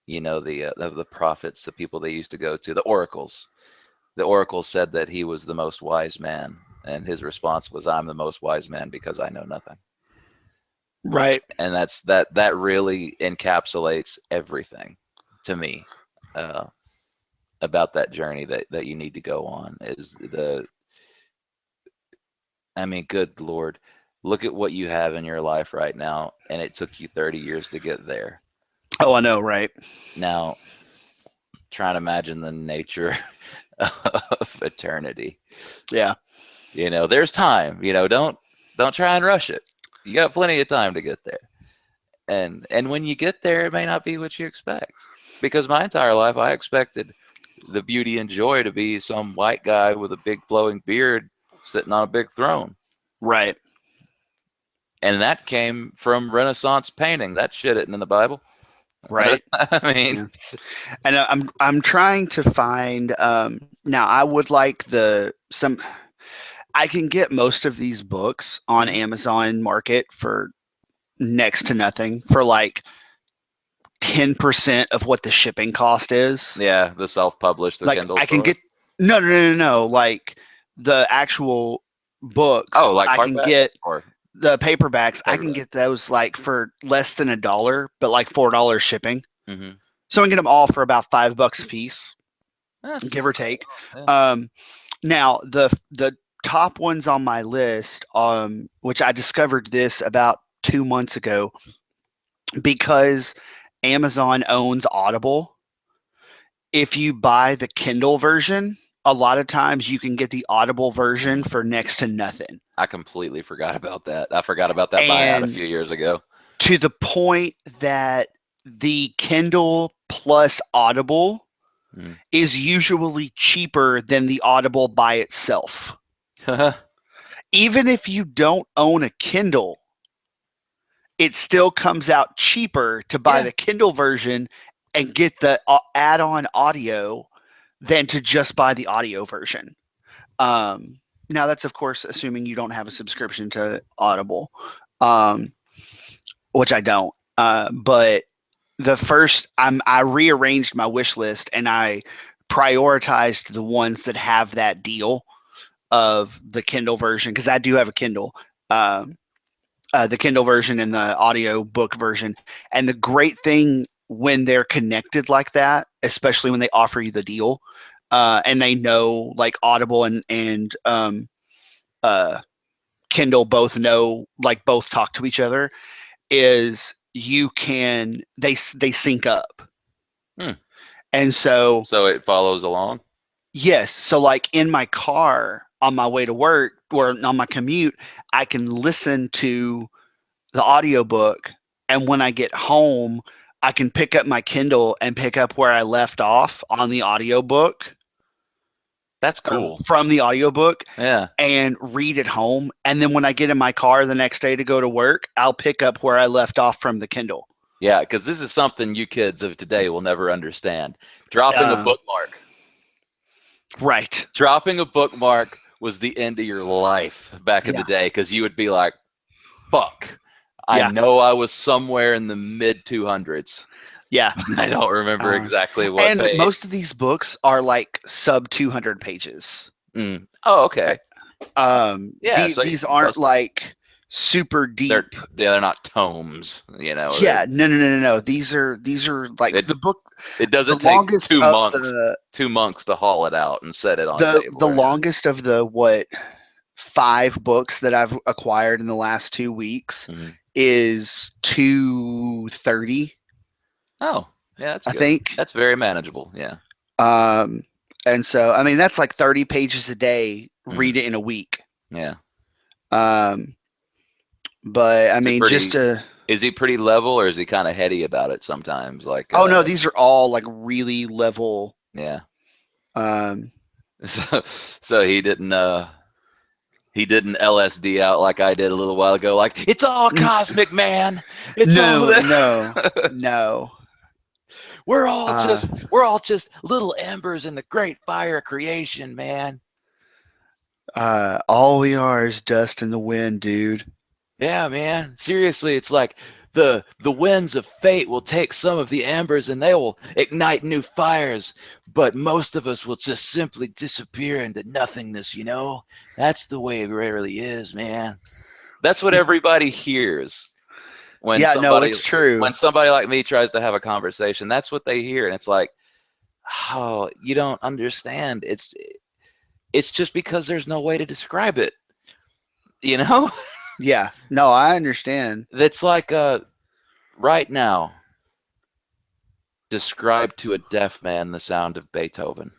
the prophets, the people they used to go to, the oracles. The oracle said that he was the most wise man, and his response was, I'm the most wise man because I know nothing. Right. And that really encapsulates everything to me about that journey that you need to go on. Good Lord, look at what you have in your life right now, and it took you 30 years to get there. Oh, I know, right? Now, try and imagine the nature of eternity. Yeah. There's time. Don't try and rush it. You got plenty of time to get there. And when you get there, it may not be what you expect. Because my entire life, I expected the beauty and joy to be some white guy with a big flowing beard sitting on a big throne. Right. And that came from Renaissance painting. That shit isn't in the Bible. Right. I mean, yeah. And I'm trying to find now I would like I can get most of these books on Amazon Market for next to nothing, for like 10% of what the shipping cost is. Yeah, the self-published, the like Kindle I can store. get no, like the actual books. Oh, like I can get or the paperbacks. I can get those like for less than $1, but like $4 shipping. Mm-hmm. So I can get them all for about $5 a piece, give or take. Yeah. Now the top ones on my list, which I discovered this about 2 months ago, because Amazon owns Audible. If you buy the Kindle version, a lot of times you can get the Audible version for next to nothing. I completely forgot about that. I forgot about that buyout a few years ago. To the point that the Kindle plus Audible is usually cheaper than the Audible by itself. Even if you don't own a Kindle, it still comes out cheaper to buy the Kindle version and get the add-on audio than to just buy the audio version. Now, that's, of course, assuming you don't have a subscription to Audible, which I don't. But I rearranged my wish list and I prioritized the ones that have that deal of the Kindle version, because I do have a Kindle. The Kindle version and the audio book version. And the great thing when they're connected like that, especially when they offer you the deal, and they know like Audible and Kindle both know, like both talk to each other, is they sync up. And so it follows along. Yes. So like in my car on my way to work or on my commute, I can listen to the audiobook, and when I get home, I can pick up my Kindle and pick up where I left off on the audiobook. That's cool. From the audiobook. Yeah. And read at home. And then when I get in my car the next day to go to work, I'll pick up where I left off from the Kindle. Yeah, because this is something you kids of today will never understand. Dropping a bookmark. Right. Dropping a bookmark was the end of your life back in the day, because you would be like, fuck. I know I was somewhere in the mid 200s. Yeah. I don't remember exactly what and page. Most of these books are like sub 200 pages. Oh, okay. These aren't like super deep. They're not tomes, Yeah, no. These are like the book. It doesn't take two monks to haul it out and set it on the table. The longest of the 5 books that I've acquired in the last 2 weeks is 230. Oh, yeah, that's good. I think that's very manageable. Yeah. And so I mean that's like 30 pages a day. Read it in a week. Yeah. But I mean, is he pretty level, or is he kind of heady about it sometimes? Like, no, these are all like really level. Yeah. So he didn't LSD out like I did a little while ago. Like, it's all cosmic, man. No. We're all just little embers in the great fire of creation, man. All we are is dust in the wind, dude. Yeah, man. Seriously, it's like the winds of fate will take some of the embers and they will ignite new fires, but most of us will just simply disappear into nothingness, That's the way it really is, man. That's what everybody hears. when Yeah, no, somebody it's true. when somebody like me tries to have a conversation, that's what they hear, and it's like, oh, you don't understand. It's just because there's no way to describe it. You know, Yeah, no, I understand. it's like right now, describe to a deaf man the sound of Beethoven.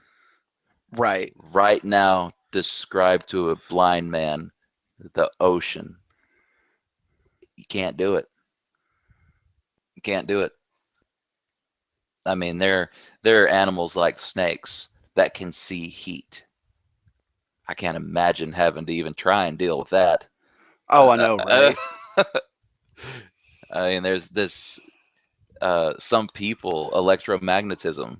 Right. Right now, describe to a blind man the ocean. You can't do it. You can't do it. I mean, there are animals like snakes that can see heat. I can't imagine having to even try and deal with that. Oh, I know, right? I mean, there's this some people, electromagnetism.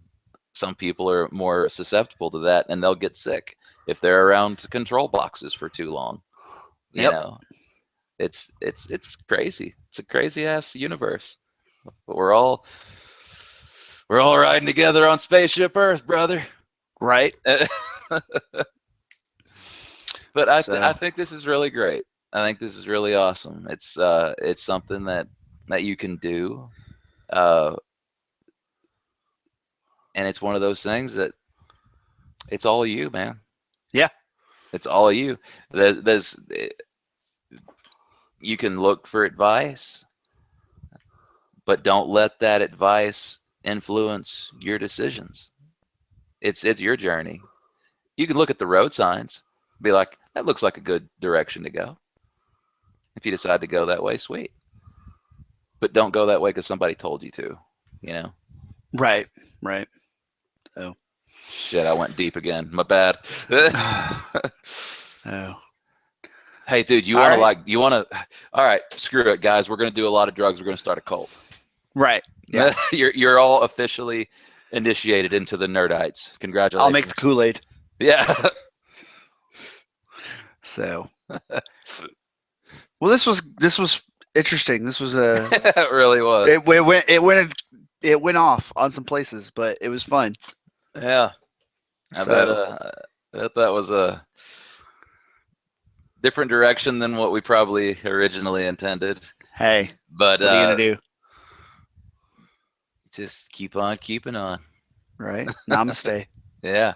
Some people are more susceptible to that, and they'll get sick if they're around control boxes for too long. You Yep. know, it's crazy. It's a crazy ass universe. But we're all riding together on spaceship Earth, brother. Right. But I So, think this is really great. I think this is really awesome. It's something that you can do, uh, and it's one of those things that it's all you, man. yeah. It's all you. There's you can look for advice, but don't let that advice influence your decisions. It's your journey. You can look at the road signs, be like, that looks like a good direction to go. If you decide to go that way, sweet. But don't go that way because somebody told you to, you know? Right. Right. So, Shit, I went deep again. My bad. oh. Hey, dude, All right. all right, screw it, guys. We're going to do a lot of drugs. We're going to start a cult. Right. Yeah. You're all officially initiated into the Nerdites. Congratulations. I'll make the Kool-Aid. Yeah. So, well, this was interesting. This was a It really was. it went off on some places, but it was fun. Yeah. I bet that was a different direction than what we probably originally intended. Hey, But what are you gonna do? Just keep on keeping on. Right? Namaste. Yeah.